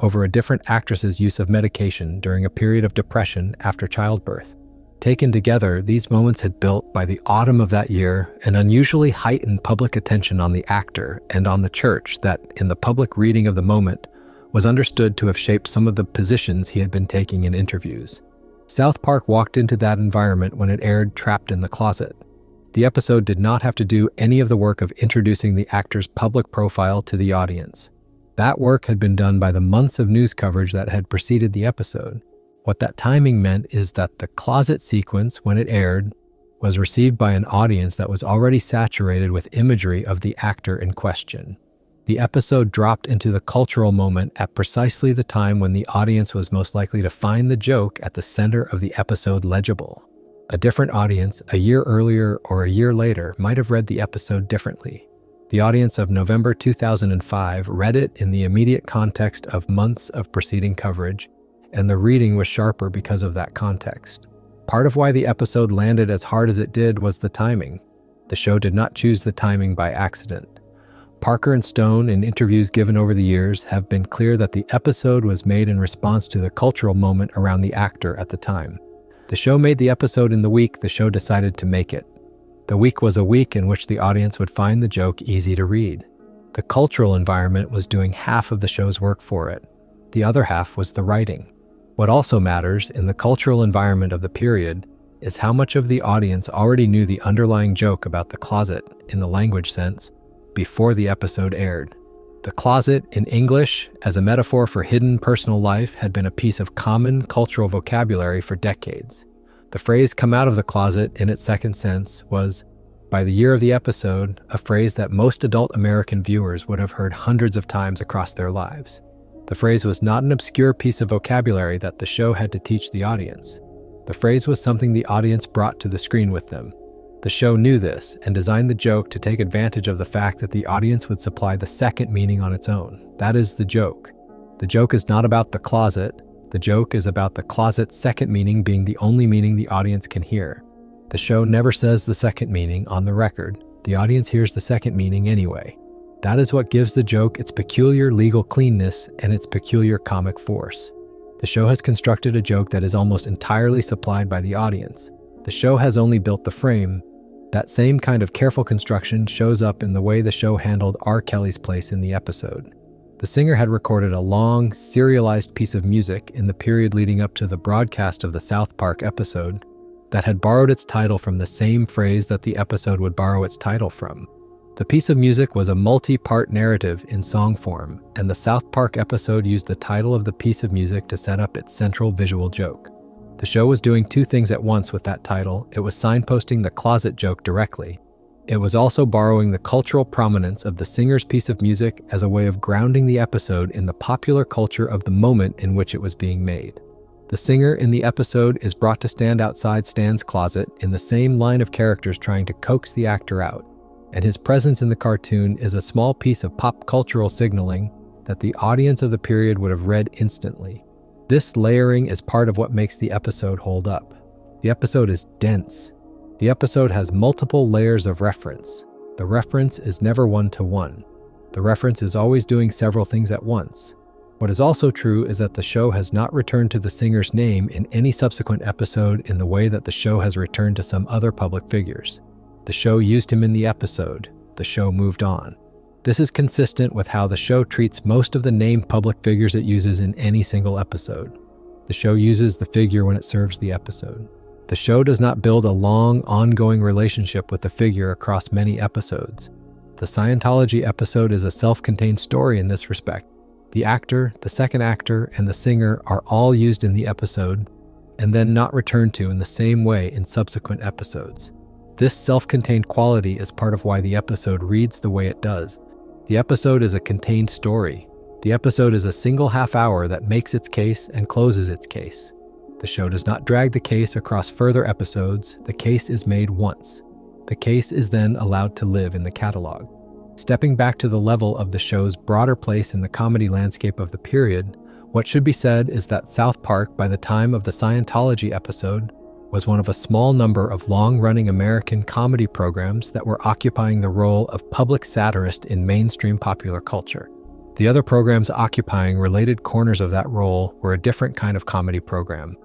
over a different actress's use of medication during a period of depression after childbirth. Taken together, these moments had built, by the autumn of that year, an unusually heightened public attention on the actor and on the church that, in the public reading of the moment, was understood to have shaped some of the positions he had been taking in interviews. South Park walked into that environment when it aired Trapped in the Closet. The episode did not have to do any of the work of introducing the actor's public profile to the audience. That work had been done by the months of news coverage that had preceded the episode. What that timing meant is that the closet sequence, when it aired, was received by an audience that was already saturated with imagery of the actor in question. The episode dropped into the cultural moment at precisely the time when the audience was most likely to find the joke at the center of the episode legible. A different audience, a year earlier or a year later, might have read the episode differently. The audience of November 2005 read it in the immediate context of months of preceding coverage, and the reading was sharper because of that context. Part of why the episode landed as hard as it did was the timing. The show did not choose the timing by accident. Parker and Stone, in interviews given over the years, have been clear that the episode was made in response to the cultural moment around the actor at the time. The show made the episode in the week the show decided to make it. The week was a week in which the audience would find the joke easy to read. The cultural environment was doing half of the show's work for it. The other half was the writing. What also matters in the cultural environment of the period is how much of the audience already knew the underlying joke about the closet, in the language sense, before the episode aired. The closet, in English, as a metaphor for hidden personal life, had been a piece of common cultural vocabulary for decades. The phrase "come out of the closet," in its second sense, was, by the year of the episode, a phrase that most adult American viewers would have heard hundreds of times across their lives. The phrase was not an obscure piece of vocabulary that the show had to teach the audience. The phrase was something the audience brought to the screen with them. The show knew this and designed the joke to take advantage of the fact that the audience would supply the second meaning on its own. That is the joke. The joke is not about the closet. The joke is about the closet's second meaning being the only meaning the audience can hear. The show never says the second meaning on the record. The audience hears the second meaning anyway. That is what gives the joke its peculiar legal cleanness and its peculiar comic force. The show has constructed a joke that is almost entirely supplied by the audience. The show has only built the frame. That same kind of careful construction shows up in the way the show handled R. Kelly's place in the episode. The singer had recorded a long, serialized piece of music in the period leading up to the broadcast of the South Park episode that had borrowed its title from the same phrase that the episode would borrow its title from. The piece of music was a multi-part narrative in song form, and the South Park episode used the title of the piece of music to set up its central visual joke. The show was doing two things at once with that title. It was signposting the closet joke directly. It was also borrowing the cultural prominence of the singer's piece of music as a way of grounding the episode in the popular culture of the moment in which it was being made. The singer in the episode is brought to stand outside Stan's closet in the same line of characters trying to coax the actor out, and his presence in the cartoon is a small piece of pop cultural signaling that the audience of the period would have read instantly. This layering is part of what makes the episode hold up. The episode is dense. The episode has multiple layers of reference. The reference is never one-to-one. The reference is always doing several things at once. What is also true is that the show has not returned to the singer's name in any subsequent episode in the way that the show has returned to some other public figures. The show used him in the episode. The show moved on. This is consistent with how the show treats most of the named public figures it uses in any single episode. The show uses the figure when it serves the episode. The show does not build a long, ongoing relationship with the figure across many episodes. The Scientology episode is a self-contained story in this respect. The actor, the second actor, and the singer are all used in the episode and then not returned to in the same way in subsequent episodes. This self-contained quality is part of why the episode reads the way it does. The episode is a contained story. The episode is a single half hour that makes its case and closes its case. The show does not drag the case across further episodes. The case is made once. The case is then allowed to live in the catalog. Stepping back to the level of the show's broader place in the comedy landscape of the period, what should be said is that South Park, by the time of the Scientology episode, was one of a small number of long-running American comedy programs that were occupying the role of public satirist in mainstream popular culture. The other programs occupying related corners of that role were a different kind of comedy program,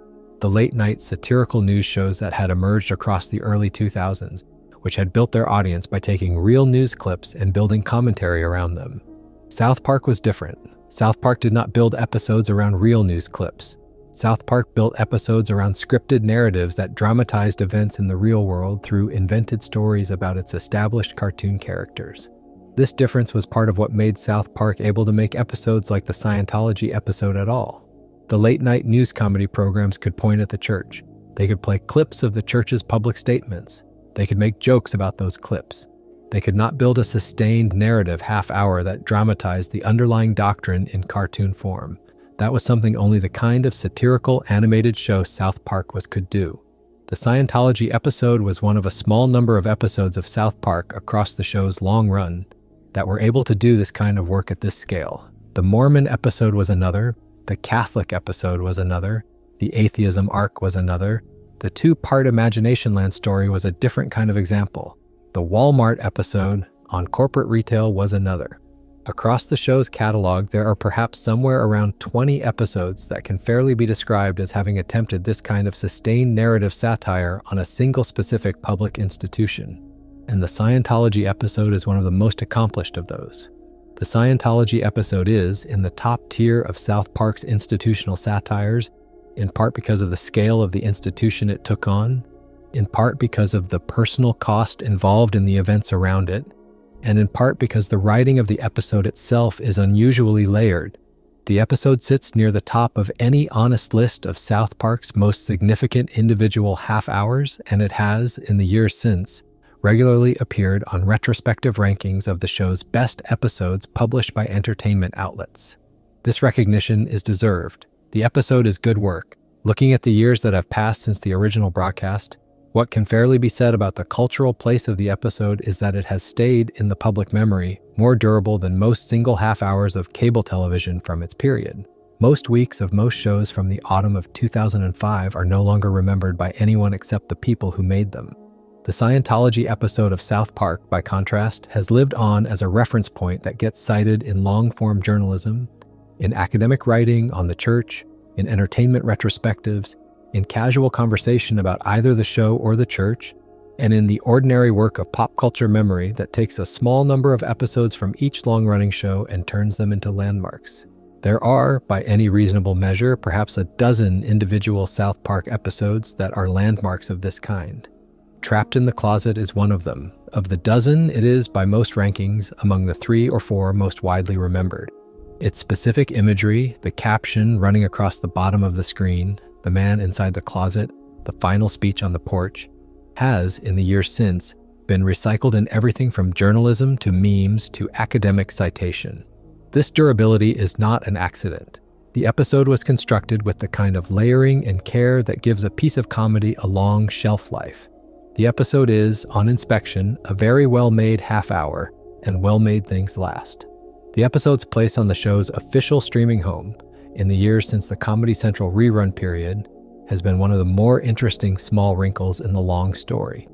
the late-night satirical news shows that had emerged across the early 2000s, which had built their audience by taking real news clips and building commentary around them. South Park was different. South Park did not build episodes around real news clips. South Park built episodes around scripted narratives that dramatized events in the real world through invented stories about its established cartoon characters. This difference was part of what made South Park able to make episodes like the Scientology episode at all. The late-night news comedy programs could point at the church. They could play clips of the church's public statements. They could make jokes about those clips. They could not build a sustained narrative half-hour that dramatized the underlying doctrine in cartoon form. That was something only the kind of satirical animated show South Park could do. The Scientology episode was one of a small number of episodes of South Park across the show's long run that were able to do this kind of work at this scale. The Mormon episode was another. The Catholic episode was another. The atheism arc was another. The two-part Imagination Land story was a different kind of example. The Walmart episode on corporate retail was another. Across the show's catalog, there are perhaps somewhere around 20 episodes that can fairly be described as having attempted this kind of sustained narrative satire on a single specific public institution. And the Scientology episode is one of the most accomplished of those. The Scientology episode is in the top tier of South Park's institutional satires, in part because of the scale of the institution it took on, in part because of the personal cost involved in the events around it, and in part because the writing of the episode itself is unusually layered. The episode sits near the top of any honest list of South Park's most significant individual half-hours, and it has, in the years since, regularly appeared on retrospective rankings of the show's best episodes published by entertainment outlets. This recognition is deserved. The episode is good work. Looking at the years that have passed since the original broadcast, what can fairly be said about the cultural place of the episode is that it has stayed in the public memory, more durable than most single half-hours of cable television from its period. Most weeks of most shows from the autumn of 2005 are no longer remembered by anyone except the people who made them. The Scientology episode of South Park, by contrast, has lived on as a reference point that gets cited in long-form journalism, in academic writing on the church, in entertainment retrospectives, in casual conversation about either the show or the church, and in the ordinary work of pop culture memory that takes a small number of episodes from each long-running show and turns them into landmarks. There are, by any reasonable measure, perhaps a dozen individual South Park episodes that are landmarks of this kind. Trapped in the Closet is one of them, Of the dozen, it is, by most rankings, among the 3 or 4 most widely remembered. Its specific imagery, the caption running across the bottom of the screen, the man inside the closet, the final speech on the porch, has, in the years since, been recycled in everything from journalism to memes to academic citation. This durability is not an accident. The episode was constructed with the kind of layering and care that gives a piece of comedy a long shelf life. The episode is, on inspection, a very well-made half-hour, and well-made things last. The episode's place on the show's official streaming home, in the years since the Comedy Central rerun period, has been one of the more interesting small wrinkles in the long story.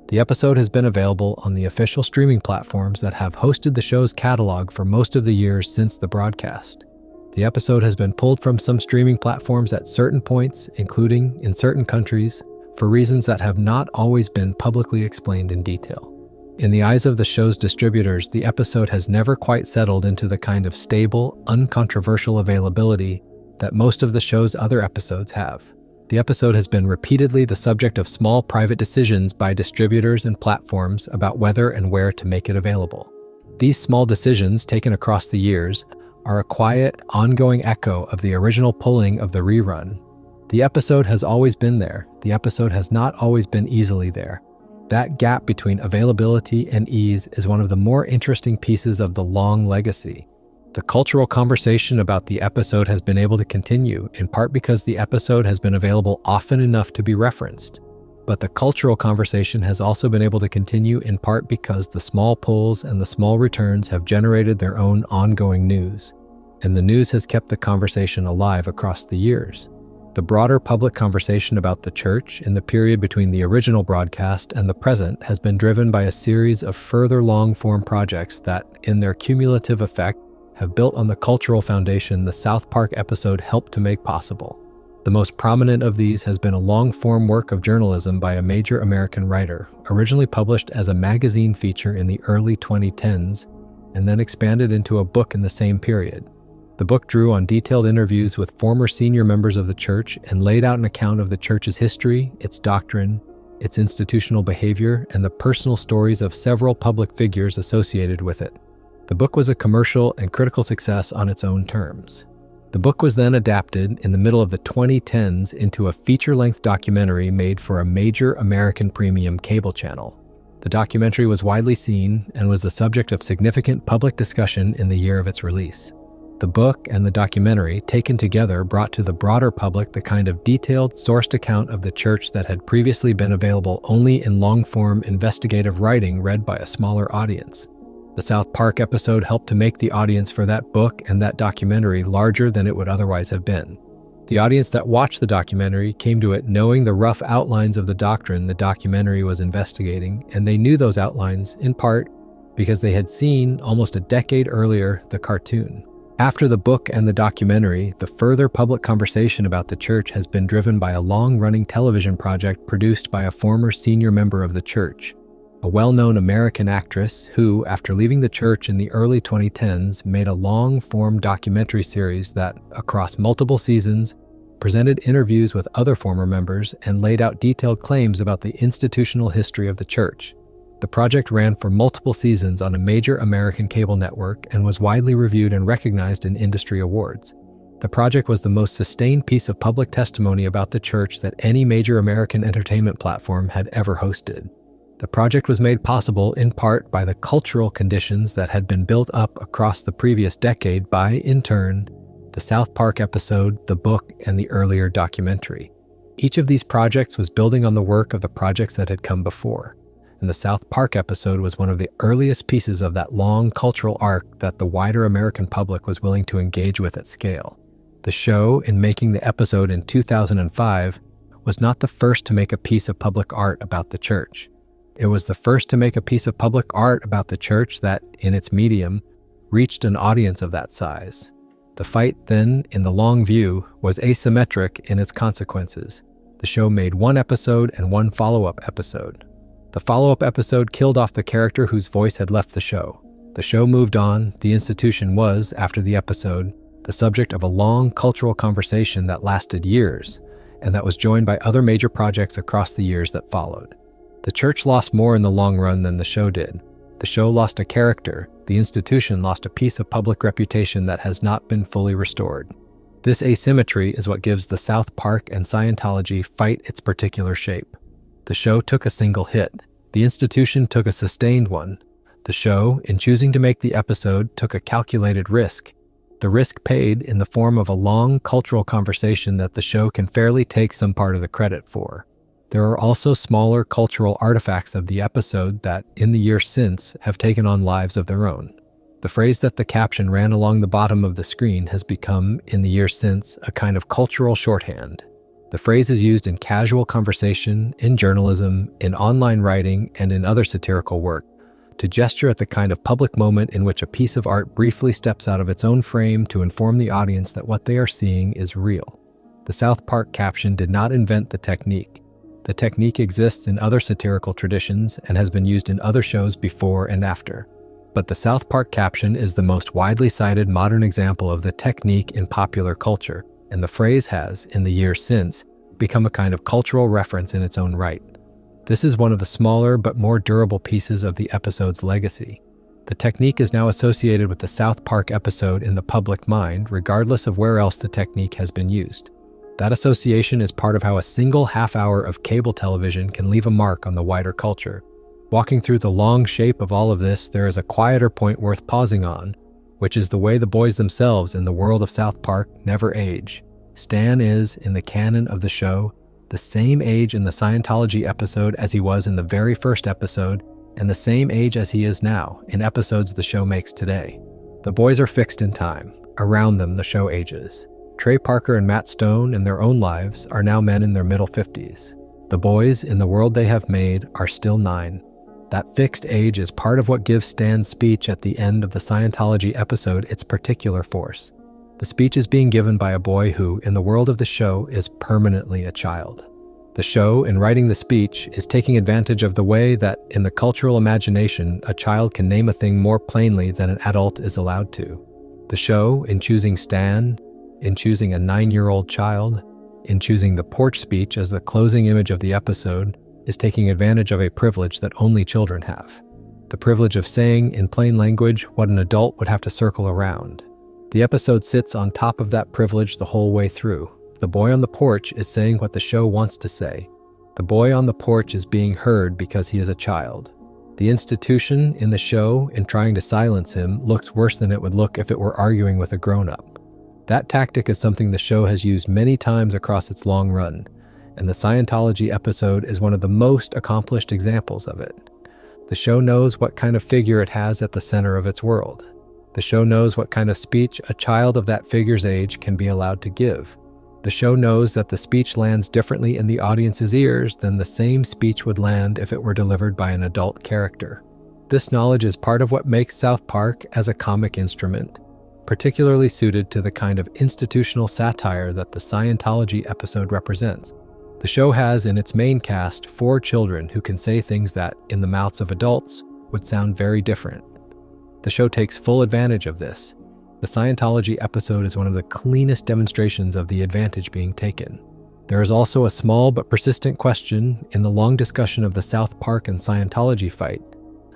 The episode has been available on the official streaming platforms that have hosted the show's catalog for most of the years since the broadcast. The episode has been pulled from some streaming platforms at certain points, including in certain countries, for reasons that have not always been publicly explained in detail. In the eyes of the show's distributors, the episode has never quite settled into the kind of stable, uncontroversial availability that most of the show's other episodes have. The episode has been repeatedly the subject of small private decisions by distributors and platforms about whether and where to make it available. These small decisions, taken across the years, are a quiet, ongoing echo of the original pulling of the rerun. The episode has always been there. The episode has not always been easily there. That gap between availability and ease is one of the more interesting pieces of the long legacy. The cultural conversation about the episode has been able to continue, in part because the episode has been available often enough to be referenced. But the cultural conversation has also been able to continue in part because the small pulls and the small returns have generated their own ongoing news. And the news has kept the conversation alive across the years. The broader public conversation about the church in the period between the original broadcast and the present has been driven by a series of further long-form projects that, in their cumulative effect, have built on the cultural foundation the South Park episode helped to make possible. The most prominent of these has been a long-form work of journalism by a major American writer, originally published as a magazine feature in the early 2010s, and then expanded into a book in the same period. The book drew on detailed interviews with former senior members of the church and laid out an account of the church's history, its doctrine, its institutional behavior, and the personal stories of several public figures associated with it. The book was a commercial and critical success on its own terms. The book was then adapted in the middle of the 2010s into a feature-length documentary made for a major American premium cable channel. The documentary was widely seen and was the subject of significant public discussion in the year of its release. The book and the documentary, taken together, brought to the broader public the kind of detailed, sourced account of the church that had previously been available only in long-form investigative writing read by a smaller audience. The South Park episode helped to make the audience for that book and that documentary larger than it would otherwise have been. The audience that watched the documentary came to it knowing the rough outlines of the doctrine the documentary was investigating, and they knew those outlines, in part, because they had seen, almost a decade earlier, the cartoon. After the book and the documentary, the further public conversation about the church has been driven by a long-running television project produced by a former senior member of the church, a well-known American actress who, after leaving the church in the early 2010s, made a long-form documentary series that, across multiple seasons, presented interviews with other former members and laid out detailed claims about the institutional history of the church. The project ran for multiple seasons on a major American cable network and was widely reviewed and recognized in industry awards. The project was the most sustained piece of public testimony about the church that any major American entertainment platform had ever hosted. The project was made possible in part by the cultural conditions that had been built up across the previous decade by, in turn, the South Park episode, the book, and the earlier documentary. Each of these projects was building on the work of the projects that had come before, and the South Park episode was one of the earliest pieces of that long cultural arc that the wider American public was willing to engage with at scale. The show, in making the episode in 2005, was not the first to make a piece of public art about the church. It was the first to make a piece of public art about the church that, in its medium, reached an audience of that size. The fight, then, in the long view, was asymmetric in its consequences. The show made one episode and one follow-up episode. The follow-up episode killed off the character whose voice had left the show. The show moved on. The institution was, after the episode, the subject of a long cultural conversation that lasted years, and that was joined by other major projects across the years that followed. The church lost more in the long run than the show did. The show lost a character. The institution lost a piece of public reputation that has not been fully restored. This asymmetry is what gives the South Park and Scientology fight its particular shape. The show took a single hit. The institution took a sustained one. The show, in choosing to make the episode, took a calculated risk. The risk paid in the form of a long cultural conversation that the show can fairly take some part of the credit for. There are also smaller cultural artifacts of the episode that, in the years since, have taken on lives of their own. The phrase that the caption ran along the bottom of the screen has become, in the years since, a kind of cultural shorthand. The phrase is used in casual conversation, in journalism, in online writing, and in other satirical work, to gesture at the kind of public moment in which a piece of art briefly steps out of its own frame to inform the audience that what they are seeing is real. The South Park caption did not invent the technique. The technique exists in other satirical traditions and has been used in other shows before and after. But the South Park caption is the most widely cited modern example of the technique in popular culture, and the phrase has, in the years since, become a kind of cultural reference in its own right. This is one of the smaller but more durable pieces of the episode's legacy. The technique is now associated with the South Park episode in the public mind, regardless of where else the technique has been used. That association is part of how a single half hour of cable television can leave a mark on the wider culture. Walking through the long shape of all of this, there is a quieter point worth pausing on, which is the way the boys themselves in the world of South Park never age. Stan is, in the canon of the show, the same age in the Scientology episode as he was in the very first episode, and the same age as he is now in episodes the show makes today. The boys are fixed in time. Around them, the show ages. Trey Parker and Matt Stone, in their own lives, are now men in their middle 50s. The boys, in the world they have made, are still 9. That fixed age is part of what gives Stan's speech at the end of the Scientology episode its particular force. The speech is being given by a boy who, in the world of the show, is permanently a child. The show, in writing the speech, is taking advantage of the way that, in the cultural imagination, a child can name a thing more plainly than an adult is allowed to. The show, in choosing Stan, in choosing a 9-year-old child, in choosing the porch speech as the closing image of the episode, is taking advantage of a privilege that only children have. The privilege of saying, in plain language, what an adult would have to circle around. The episode sits on top of that privilege the whole way through. The boy on the porch is saying what the show wants to say. The boy on the porch is being heard because he is a child. The institution in the show, in trying to silence him, looks worse than it would look if it were arguing with a grown-up. That tactic is something the show has used many times across its long run, and the Scientology episode is one of the most accomplished examples of it. The show knows what kind of figure it has at the center of its world. The show knows what kind of speech a child of that figure's age can be allowed to give. The show knows that the speech lands differently in the audience's ears than the same speech would land if it were delivered by an adult character. This knowledge is part of what makes South Park as a comic instrument particularly suited to the kind of institutional satire that the Scientology episode represents. The show has in its main cast 4 children who can say things that, in the mouths of adults, would sound very different. The show takes full advantage of this. The Scientology episode is one of the cleanest demonstrations of the advantage being taken. There is also a small but persistent question in the long discussion of the South Park and Scientology fight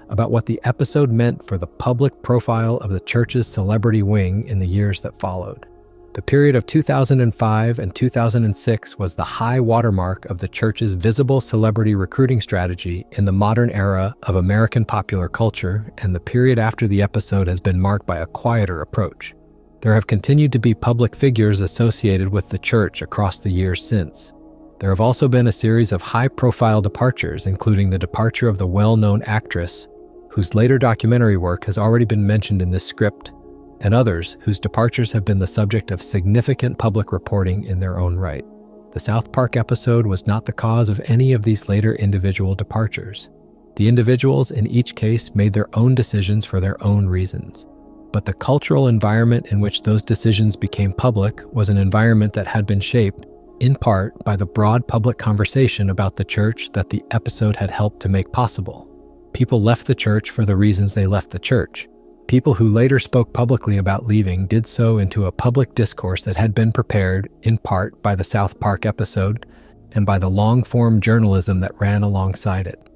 about what the episode meant for the public profile of the church's celebrity wing in the years that followed. The period of 2005 and 2006 was the high watermark of the church's visible celebrity recruiting strategy in the modern era of American popular culture, and the period after the episode has been marked by a quieter approach. There have continued to be public figures associated with the church across the years since. There have also been a series of high-profile departures, including the departure of the well-known actress, whose later documentary work has already been mentioned in this script, and others whose departures have been the subject of significant public reporting in their own right. The South Park episode was not the cause of any of these later individual departures. The individuals in each case made their own decisions for their own reasons. But the cultural environment in which those decisions became public was an environment that had been shaped, in part, by the broad public conversation about the church that the episode had helped to make possible. People left the church for the reasons they left the church. People who later spoke publicly about leaving did so into a public discourse that had been prepared, in part, by the South Park episode and by the long-form journalism that ran alongside it.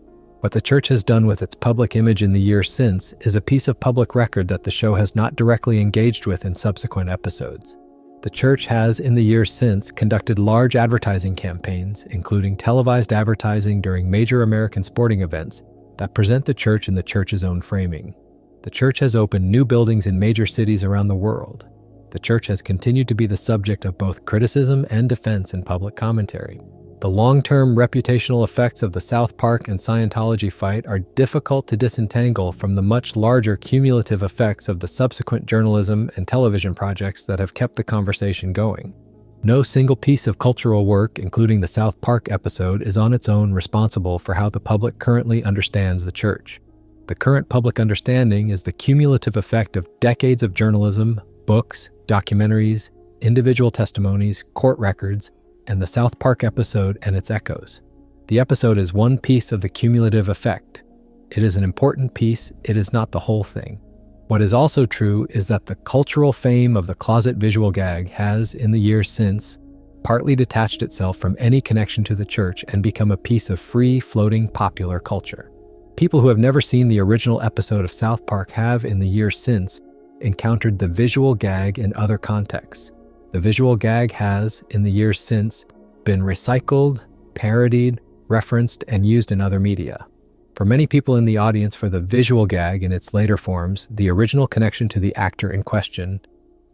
What the church has done with its public image in the years since is a piece of public record that the show has not directly engaged with in subsequent episodes. The church has, in the years since, conducted large advertising campaigns, including televised advertising during major American sporting events that present the church in the church's own framing. The church has opened new buildings in major cities around the world. The church has continued to be the subject of both criticism and defense in public commentary. The long-term reputational effects of the South Park and Scientology fight are difficult to disentangle from the much larger cumulative effects of the subsequent journalism and television projects that have kept the conversation going. No single piece of cultural work, including the South Park episode, is on its own responsible for how the public currently understands the church. The current public understanding is the cumulative effect of decades of journalism, books, documentaries, individual testimonies, court records, and the South Park episode and its echoes. The episode is one piece of the cumulative effect. It is an important piece, it is not the whole thing. What is also true is that the cultural fame of the closet visual gag has, in the years since, partly detached itself from any connection to the church and become a piece of free-floating popular culture. People who have never seen the original episode of South Park have, in the years since, encountered the visual gag in other contexts. The visual gag has, in the years since, been recycled, parodied, referenced, and used in other media. For many people in the audience for the visual gag in its later forms, the original connection to the actor in question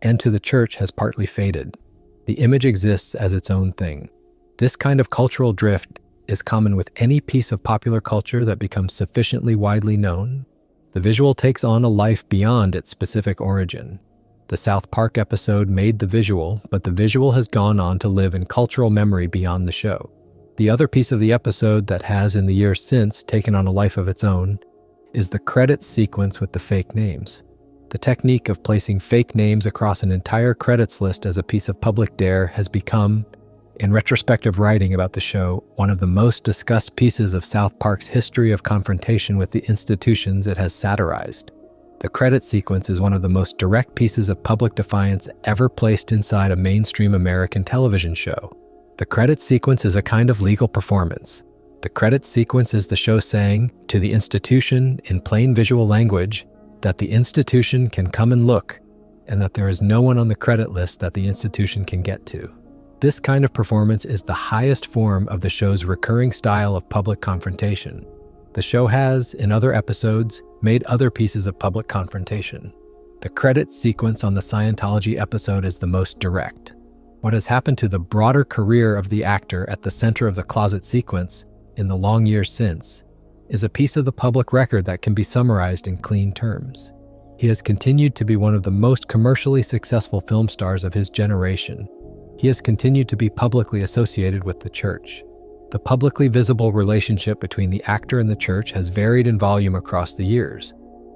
and to the church has partly faded. The image exists as its own thing. This kind of cultural drift is common with any piece of popular culture that becomes sufficiently widely known. The visual takes on a life beyond its specific origin. The South Park episode made the visual, but the visual has gone on to live in cultural memory beyond the show. The other piece of the episode that has, in the years since, taken on a life of its own is the credits sequence with the fake names. The technique of placing fake names across an entire credits list as a piece of public dare has become, in retrospective writing about the show, one of the most discussed pieces of South Park's history of confrontation with the institutions it has satirized. The credit sequence is one of the most direct pieces of public defiance ever placed inside a mainstream American television show. The credit sequence is a kind of legal performance. The credit sequence is the show saying to the institution in plain visual language that the institution can come and look, and that there is no one on the credit list that the institution can get to. This kind of performance is the highest form of the show's recurring style of public confrontation. The show has, in other episodes, made other pieces of public confrontation. The credits sequence on the Scientology episode is the most direct. What has happened to the broader career of the actor at the center of the closet sequence in the long years since is a piece of the public record that can be summarized in clean terms. He has continued to be one of the most commercially successful film stars of his generation. He has continued to be publicly associated with the church. The publicly visible relationship between the actor and the church has varied in volume across the years,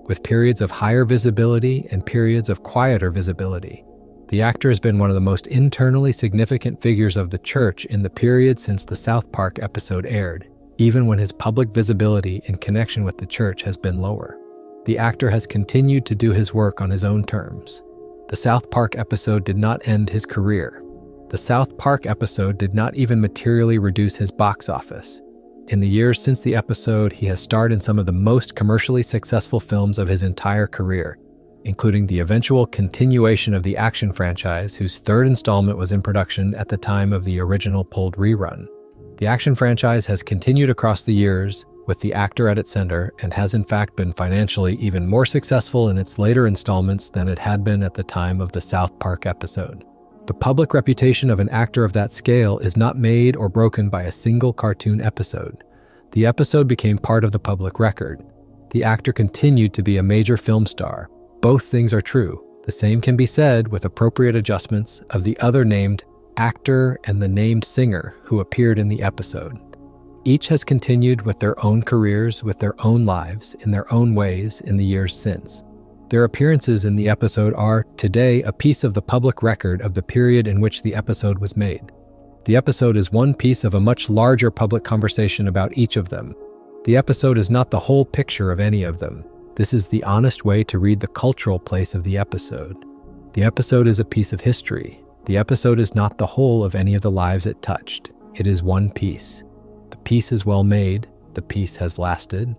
with periods of higher visibility and periods of quieter visibility. The actor has been one of the most internally significant figures of the church in the period since the South Park episode aired, even when his public visibility in connection with the church has been lower. The actor has continued to do his work on his own terms. The South Park episode did not end his career. The South Park episode did not even materially reduce his box office. In the years since the episode, he has starred in some of the most commercially successful films of his entire career, including the eventual continuation of the Action franchise, whose third installment was in production at the time of the original pulled Rerun. The Action franchise has continued across the years, with the actor at its center, and has in fact been financially even more successful in its later installments than it had been at the time of the South Park episode. The public reputation of an actor of that scale is not made or broken by a single cartoon episode. The episode became part of the public record. The actor continued to be a major film star. Both things are true. The same can be said, with appropriate adjustments, of the other named actor and the named singer who appeared in the episode. Each has continued with their own careers, with their own lives, in their own ways in the years since. Their appearances in the episode are, today, a piece of the public record of the period in which the episode was made. The episode is one piece of a much larger public conversation about each of them. The episode is not the whole picture of any of them. This is the honest way to read the cultural place of the episode. The episode is a piece of history. The episode is not the whole of any of the lives it touched. It is one piece. The piece is well made. The piece has lasted.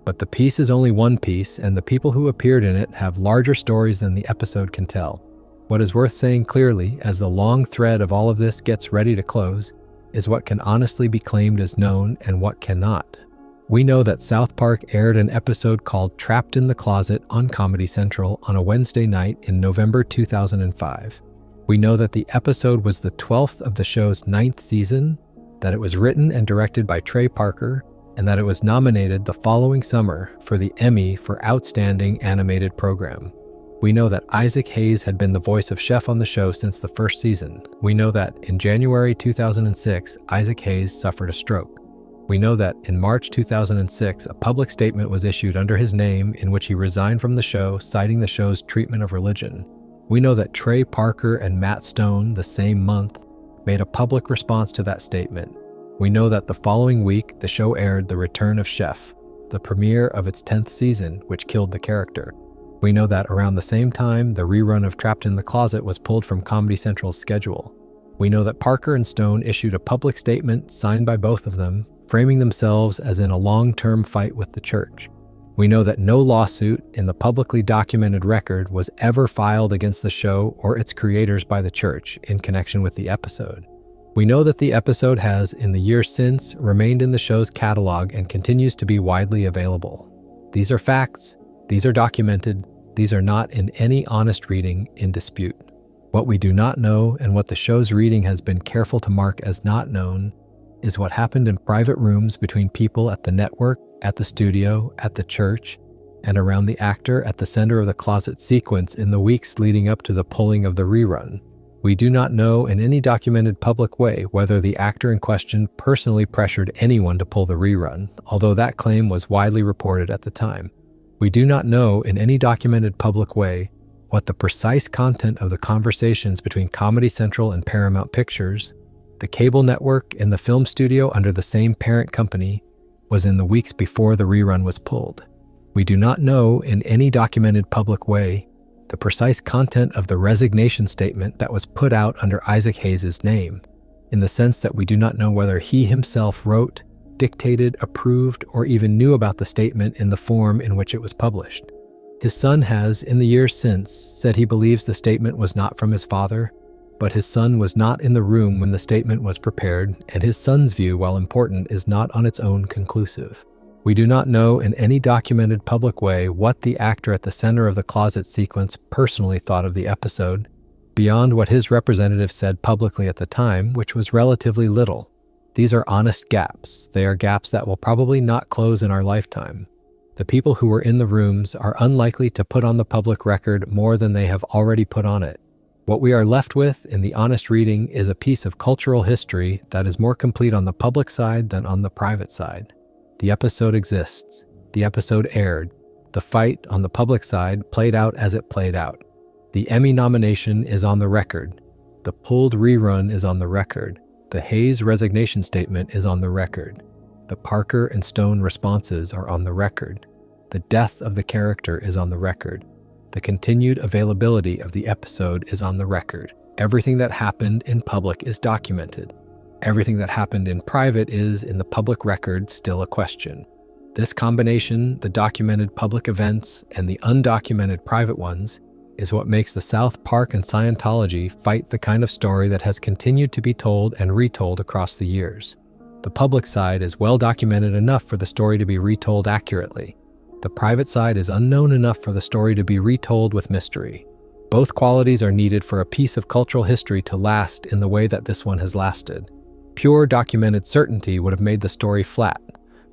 But the piece is only one piece, and the people who appeared in it have larger stories than the episode can tell. What is worth saying clearly, as the long thread of all of this gets ready to close, is what can honestly be claimed as known and what cannot. We know that South Park aired an episode called Trapped in the Closet on Comedy Central on a Wednesday night in November 2005. We know that the episode was the 12th of the show's 9th season, that it was written and directed by Trey Parker, and that it was nominated the following summer for the Emmy for Outstanding Animated Program. We know that Isaac Hayes had been the voice of Chef on the show since the first season. We know that in January 2006, Isaac Hayes suffered a stroke. We know that in March 2006, a public statement was issued under his name in which he resigned from the show, citing the show's treatment of religion. We know that Trey Parker and Matt Stone, the same month, made a public response to that statement. We know that the following week, the show aired The Return of Chef, the premiere of its 10th season, which killed the character. We know that around the same time, the rerun of Trapped in the Closet was pulled from Comedy Central's schedule. We know that Parker and Stone issued a public statement signed by both of them, framing themselves as in a long-term fight with the church. We know that no lawsuit in the publicly documented record was ever filed against the show or its creators by the church in connection with the episode. We know that the episode has, in the years since, remained in the show's catalog and continues to be widely available. These are facts, these are documented, these are not in any honest reading in dispute. What we do not know, and what the show's reading has been careful to mark as not known, is what happened in private rooms between people at the network, at the studio, at the church, and around the actor at the center of the closet sequence in the weeks leading up to the pulling of the rerun. We do not know in any documented public way whether the actor in question personally pressured anyone to pull the rerun, although that claim was widely reported at the time. We do not know in any documented public way what the precise content of the conversations between Comedy Central and Paramount Pictures, the cable network, and the film studio under the same parent company was in the weeks before the rerun was pulled. We do not know in any documented public way the precise content of the resignation statement that was put out under Isaac Hayes' name, in the sense that we do not know whether he himself wrote, dictated, approved, or even knew about the statement in the form in which it was published. His son has, in the years since, said he believes the statement was not from his father, but his son was not in the room when the statement was prepared, and his son's view, while important, is not on its own conclusive. We do not know in any documented public way what the actor at the center of the closet sequence personally thought of the episode, beyond what his representative said publicly at the time, which was relatively little. These are honest gaps. They are gaps that will probably not close in our lifetime. The people who were in the rooms are unlikely to put on the public record more than they have already put on it. What we are left with in the honest reading is a piece of cultural history that is more complete on the public side than on the private side. The episode exists. The episode aired. The fight on the public side played out as it played out. The Emmy nomination is on the record. The pulled rerun is on the record. The Hayes resignation statement is on the record. The Parker and Stone responses are on the record. The death of the character is on the record. The continued availability of the episode is on the record. Everything that happened in public is documented. Everything that happened in private is, in the public record, still a question. This combination, the documented public events and the undocumented private ones, is what makes the South Park and Scientology fight the kind of story that has continued to be told and retold across the years. The public side is well documented enough for the story to be retold accurately. The private side is unknown enough for the story to be retold with mystery. Both qualities are needed for a piece of cultural history to last in the way that this one has lasted. Pure documented certainty would have made the story flat.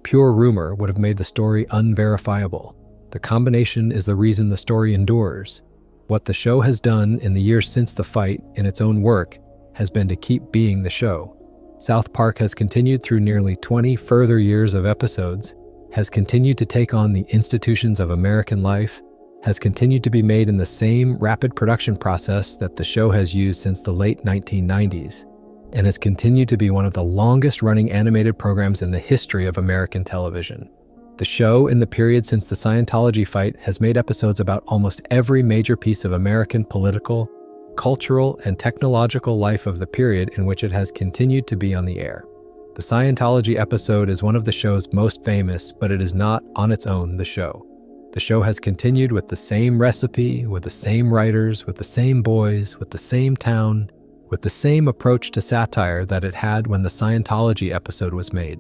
Pure rumor would have made the story unverifiable. The combination is the reason the story endures. What the show has done in the years since the fight, in its own work, has been to keep being the show. South Park has continued through nearly 20 further years of episodes, has continued to take on the institutions of American life, has continued to be made in the same rapid production process that the show has used since the late 1990s, and has continued to be one of the longest-running animated programs in the history of American television. The show, in the period since the Scientology fight, has made episodes about almost every major piece of American political, cultural, and technological life of the period in which it has continued to be on the air. The Scientology episode is one of the show's most famous, but it is not, on its own, the show. The show has continued with the same recipe, with the same writers, with the same boys, with the same town, with the same approach to satire that it had when the Scientology episode was made.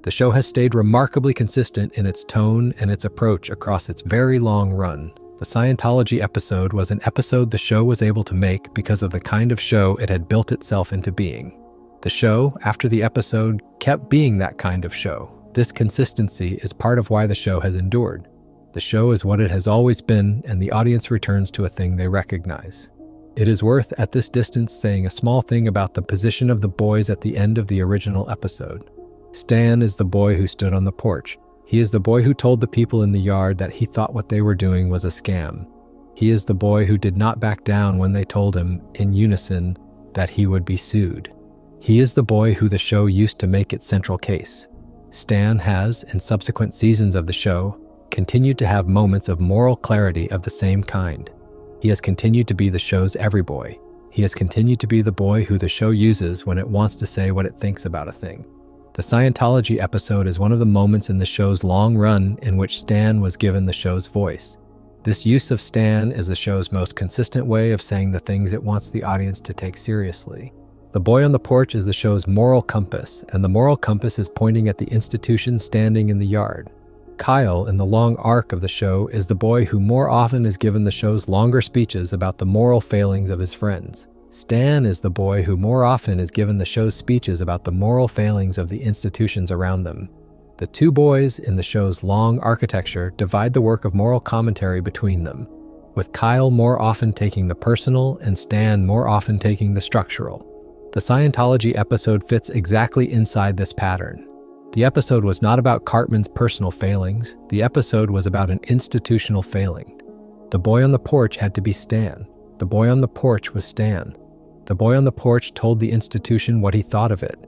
The show has stayed remarkably consistent in its tone and its approach across its very long run. The Scientology episode was an episode the show was able to make because of the kind of show it had built itself into being. The show, after the episode, kept being that kind of show. This consistency is part of why the show has endured. The show is what it has always been, and the audience returns to a thing they recognize. It is worth, at this distance, saying a small thing about the position of the boys at the end of the original episode. Stan is the boy who stood on the porch. He is the boy who told the people in the yard that he thought what they were doing was a scam. He is the boy who did not back down when they told him, in unison, that he would be sued. He is the boy who the show used to make its central case. Stan has, in subsequent seasons of the show, continued to have moments of moral clarity of the same kind. He has continued to be the show's every boy. He has continued to be the boy who the show uses when it wants to say what it thinks about a thing. The Scientology episode is one of the moments in the show's long run in which Stan was given the show's voice. This use of Stan is the show's most consistent way of saying the things it wants the audience to take seriously. The boy on the porch is the show's moral compass, and the moral compass is pointing at the institution standing in the yard. Kyle, in the long arc of the show, is the boy who more often is given the show's longer speeches about the moral failings of his friends. Stan is the boy who more often is given the show's speeches about the moral failings of the institutions around them. The two boys in the show's long architecture divide the work of moral commentary between them, with Kyle more often taking the personal and Stan more often taking the structural. The Scientology episode fits exactly inside this pattern. The episode was not about Cartman's personal failings. The episode was about an institutional failing. The boy on the porch had to be Stan. The boy on the porch was Stan. The boy on the porch told the institution what he thought of it.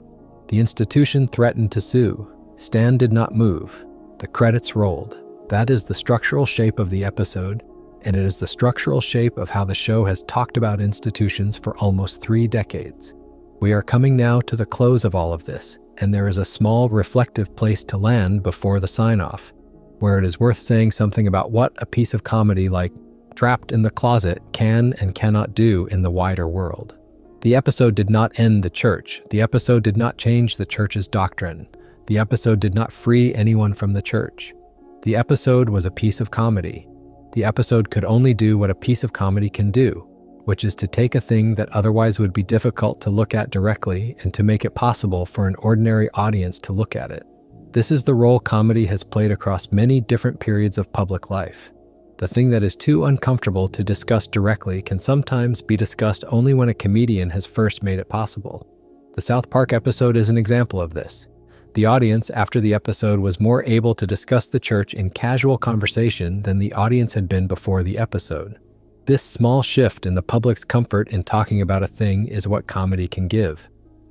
The institution threatened to sue. Stan did not move. The credits rolled. That is the structural shape of the episode, and it is the structural shape of how the show has talked about institutions for almost 3 decades. We are coming now to the close of all of this, and there is a small reflective place to land before the sign-off, where it is worth saying something about what a piece of comedy like Trapped in the Closet can and cannot do in the wider world. The episode did not end the church. The episode did not change the church's doctrine. The episode did not free anyone from the church. The episode was a piece of comedy. The episode could only do what a piece of comedy can do, which is to take a thing that otherwise would be difficult to look at directly and to make it possible for an ordinary audience to look at it. This is the role comedy has played across many different periods of public life. The thing that is too uncomfortable to discuss directly can sometimes be discussed only when a comedian has first made it possible. The South Park episode is an example of this. The audience, after the episode, was more able to discuss the church in casual conversation than the audience had been before the episode. This small shift in the public's comfort in talking about a thing is what comedy can give.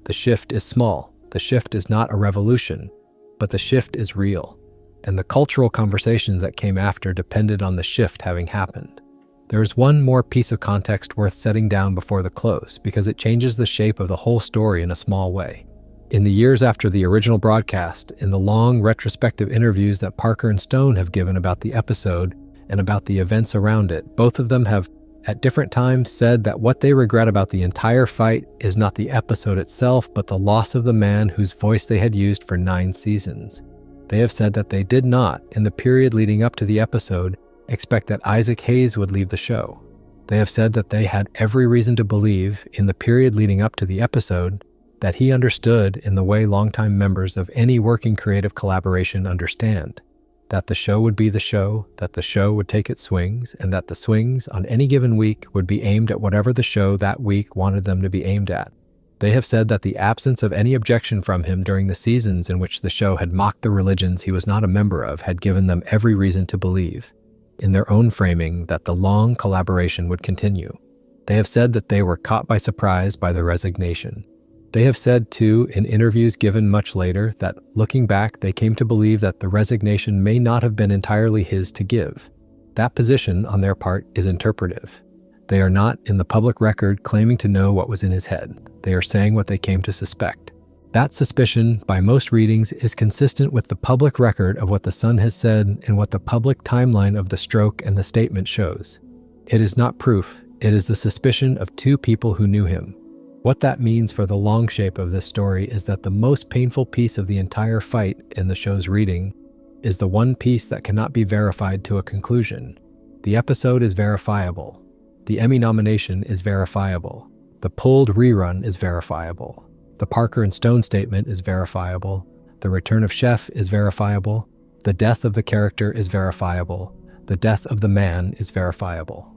The shift is small. The shift is not a revolution, but the shift is real. And the cultural conversations that came after depended on the shift having happened. There is one more piece of context worth setting down before the close, because it changes the shape of the whole story in a small way. In the years after the original broadcast, in the long retrospective interviews that Parker and Stone have given about the episode and about the events around it, both of them have, at different times, said that what they regret about the entire fight is not the episode itself, but the loss of the man whose voice they had used for 9 seasons. They have said that they did not, in the period leading up to the episode, expect that Isaac Hayes would leave the show. They have said that they had every reason to believe, in the period leading up to the episode, that he understood in the way longtime members of any working creative collaboration understand, that the show would be the show, that the show would take its swings, and that the swings on any given week would be aimed at whatever the show that week wanted them to be aimed at. They have said that the absence of any objection from him during the seasons in which the show had mocked the religions he was not a member of had given them every reason to believe, in their own framing, that the long collaboration would continue. They have said that they were caught by surprise by the resignation. They have said, too, in interviews given much later, that looking back, they came to believe that the resignation may not have been entirely his to give. That position, on their part, is interpretive. They are not, in the public record, claiming to know what was in his head. They are saying what they came to suspect. That suspicion, by most readings, is consistent with the public record of what the son has said and what the public timeline of the stroke and the statement shows. It is not proof, it is the suspicion of two people who knew him. What that means for the long shape of this story is that the most painful piece of the entire fight in the show's reading is the one piece that cannot be verified to a conclusion. The episode is verifiable. The Emmy nomination is verifiable. The pulled rerun is verifiable. The Parker and Stone statement is verifiable. The return of Chef is verifiable. The death of the character is verifiable. The death of the man is verifiable.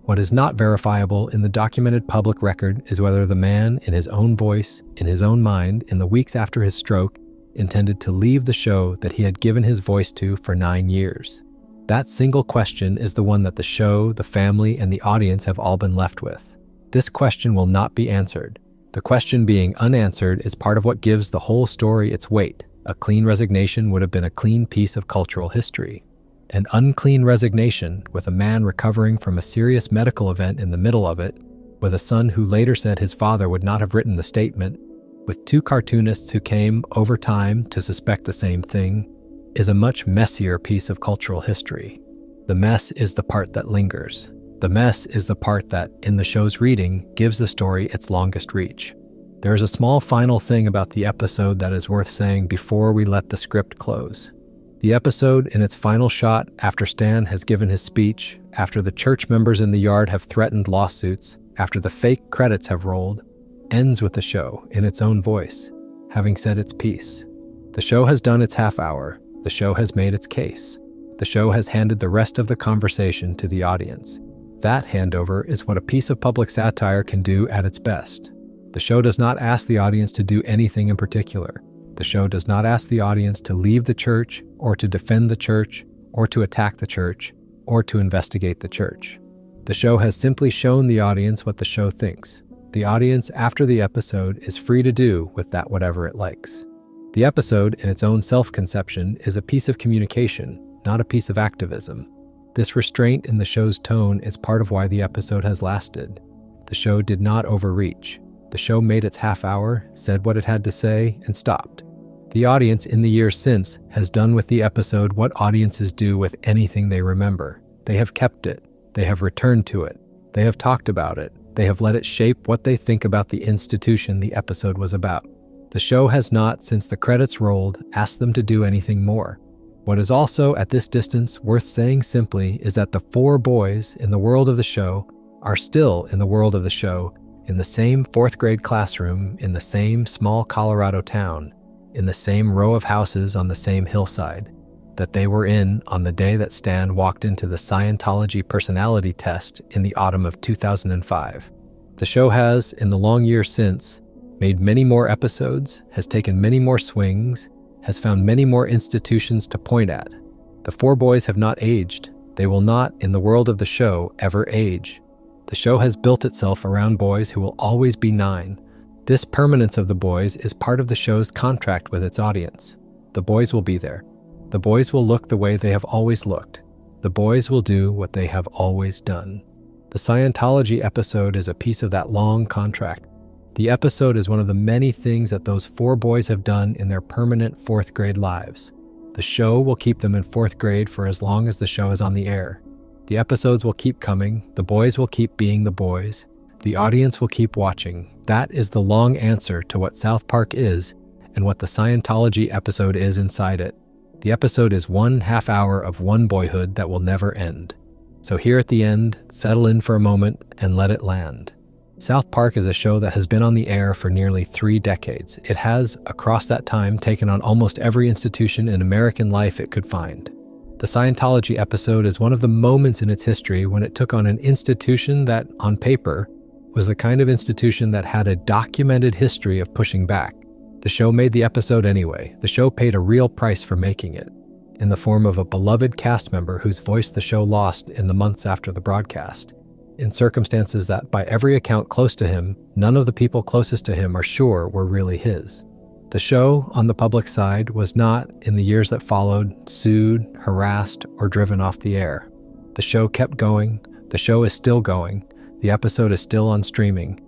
What is not verifiable in the documented public record is whether the man, in his own voice, in his own mind, in the weeks after his stroke, intended to leave the show that he had given his voice to for 9 years. That single question is the one that the show, the family, and the audience have all been left with. This question will not be answered. The question being unanswered is part of what gives the whole story its weight. A clean resignation would have been a clean piece of cultural history. An unclean resignation, with a man recovering from a serious medical event in the middle of it, with a son who later said his father would not have written the statement, with two cartoonists who came, over time, to suspect the same thing, is a much messier piece of cultural history. The mess is the part that lingers. The mess is the part that, in the show's reading, gives the story its longest reach. There is a small final thing about the episode that is worth saying before we let the script close. The episode, in its final shot, after Stan has given his speech, after the church members in the yard have threatened lawsuits, after the fake credits have rolled, ends with the show, in its own voice, having said its piece. The show has done its half hour. The show has made its case. The show has handed the rest of the conversation to the audience. That handover is what a piece of public satire can do at its best. The show does not ask the audience to do anything in particular. The show does not ask the audience to leave the church, or to defend the church, or to attack the church, or to investigate the church. The show has simply shown the audience what the show thinks. The audience, after the episode, is free to do with that whatever it likes. The episode, in its own self-conception, is a piece of communication, not a piece of activism. This restraint in the show's tone is part of why the episode has lasted. The show did not overreach. The show made its half hour, said what it had to say, and stopped. The audience, in the years since, has done with the episode what audiences do with anything they remember. They have kept it. They have returned to it. They have talked about it. They have let it shape what they think about the institution the episode was about. The show has not, since the credits rolled, asked them to do anything more. What is also, at this distance, worth saying simply is that the four boys in the world of the show are still in the world of the show, in the same fourth grade classroom, in the same small Colorado town, in the same row of houses on the same hillside, that they were in on the day that Stan walked into the Scientology personality test in the autumn of 2005. The show has, in the long years since, made many more episodes, has taken many more swings, has found many more institutions to point at. The four boys have not aged. They will not, in the world of the show, ever age. The show has built itself around boys who will always be 9. This permanence of the boys is part of the show's contract with its audience. The boys will be there. The boys will look the way they have always looked. The boys will do what they have always done. The Scientology episode is a piece of that long contract. The episode is one of the many things that those four boys have done in their permanent fourth grade lives. The show will keep them in fourth grade for as long as the show is on the air. The episodes will keep coming. The boys will keep being the boys. The audience will keep watching. That is the long answer to what South Park is and what the Scientology episode is inside it. The episode is one half hour of one boyhood that will never end. So here at the end, settle in for a moment and let it land. South Park is a show that has been on the air for nearly 3 decades. It has, across that time, taken on almost every institution in American life it could find. The Scientology episode is one of the moments in its history when it took on an institution that, on paper, was the kind of institution that had a documented history of pushing back. The show made the episode anyway. The show paid a real price for making it, in the form of a beloved cast member whose voice the show lost in the months after the broadcast. In circumstances that, by every account close to him, none of the people closest to him are sure were really his. The show, on the public side, was not, in the years that followed, sued, harassed, or driven off the air. The show kept going. The show is still going. The episode is still on streaming.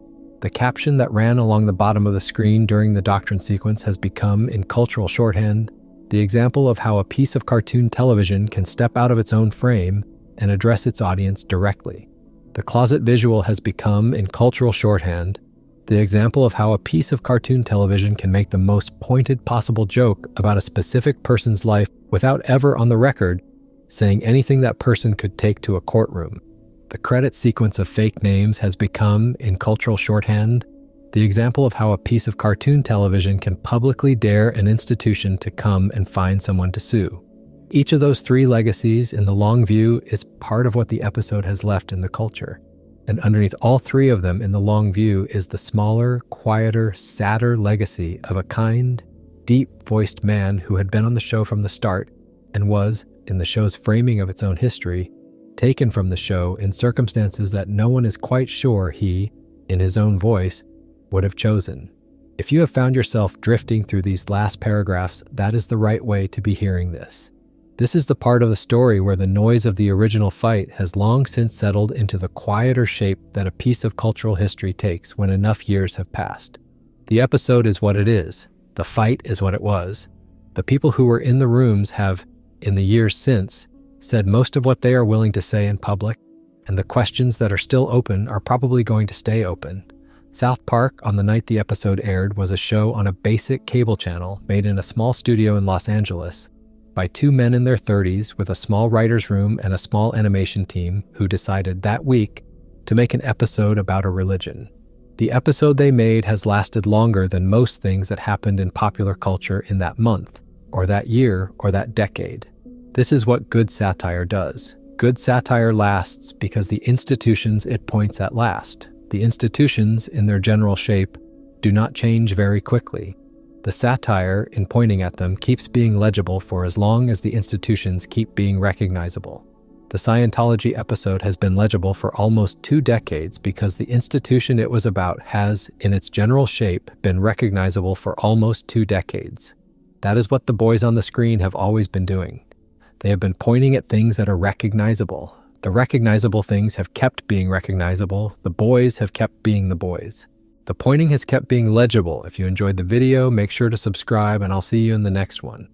The caption that ran along the bottom of the screen during the doctrine sequence has become, in cultural shorthand, the example of how a piece of cartoon television can step out of its own frame and address its audience directly. The closet visual has become, in cultural shorthand, the example of how a piece of cartoon television can make the most pointed possible joke about a specific person's life without ever, on the record, saying anything that person could take to a courtroom. The credit sequence of fake names has become, in cultural shorthand, the example of how a piece of cartoon television can publicly dare an institution to come and find someone to sue. Each of those three legacies in the long view is part of what the episode has left in the culture. And underneath all three of them in the long view is the smaller, quieter, sadder legacy of a kind, deep-voiced man who had been on the show from the start and was, in the show's framing of its own history, taken from the show in circumstances that no one is quite sure he, in his own voice, would have chosen. If you have found yourself drifting through these last paragraphs, that is the right way to be hearing this. This is the part of the story where the noise of the original fight has long since settled into the quieter shape that a piece of cultural history takes when enough years have passed. The episode is what it is. The fight is what it was. The people who were in the rooms have, in the years since, said most of what they are willing to say in public, and the questions that are still open are probably going to stay open. South Park, on the night the episode aired, was a show on a basic cable channel made in a small studio in Los Angeles by two men in their 30s with a small writer's room and a small animation team who decided that week to make an episode about a religion. The episode they made has lasted longer than most things that happened in popular culture in that month, or that year, or that decade. This is what good satire does. Good satire lasts because the institutions it points at last. The institutions, in their general shape, do not change very quickly. The satire, in pointing at them, keeps being legible for as long as the institutions keep being recognizable. The Scientology episode has been legible for almost 2 decades because the institution it was about has, in its general shape, been recognizable for almost 2 decades. That is what the boys on the screen have always been doing. They have been pointing at things that are recognizable. The recognizable things have kept being recognizable. The boys have kept being the boys. The pointing has kept being legible. If you enjoyed the video, make sure to subscribe, and I'll see you in the next one.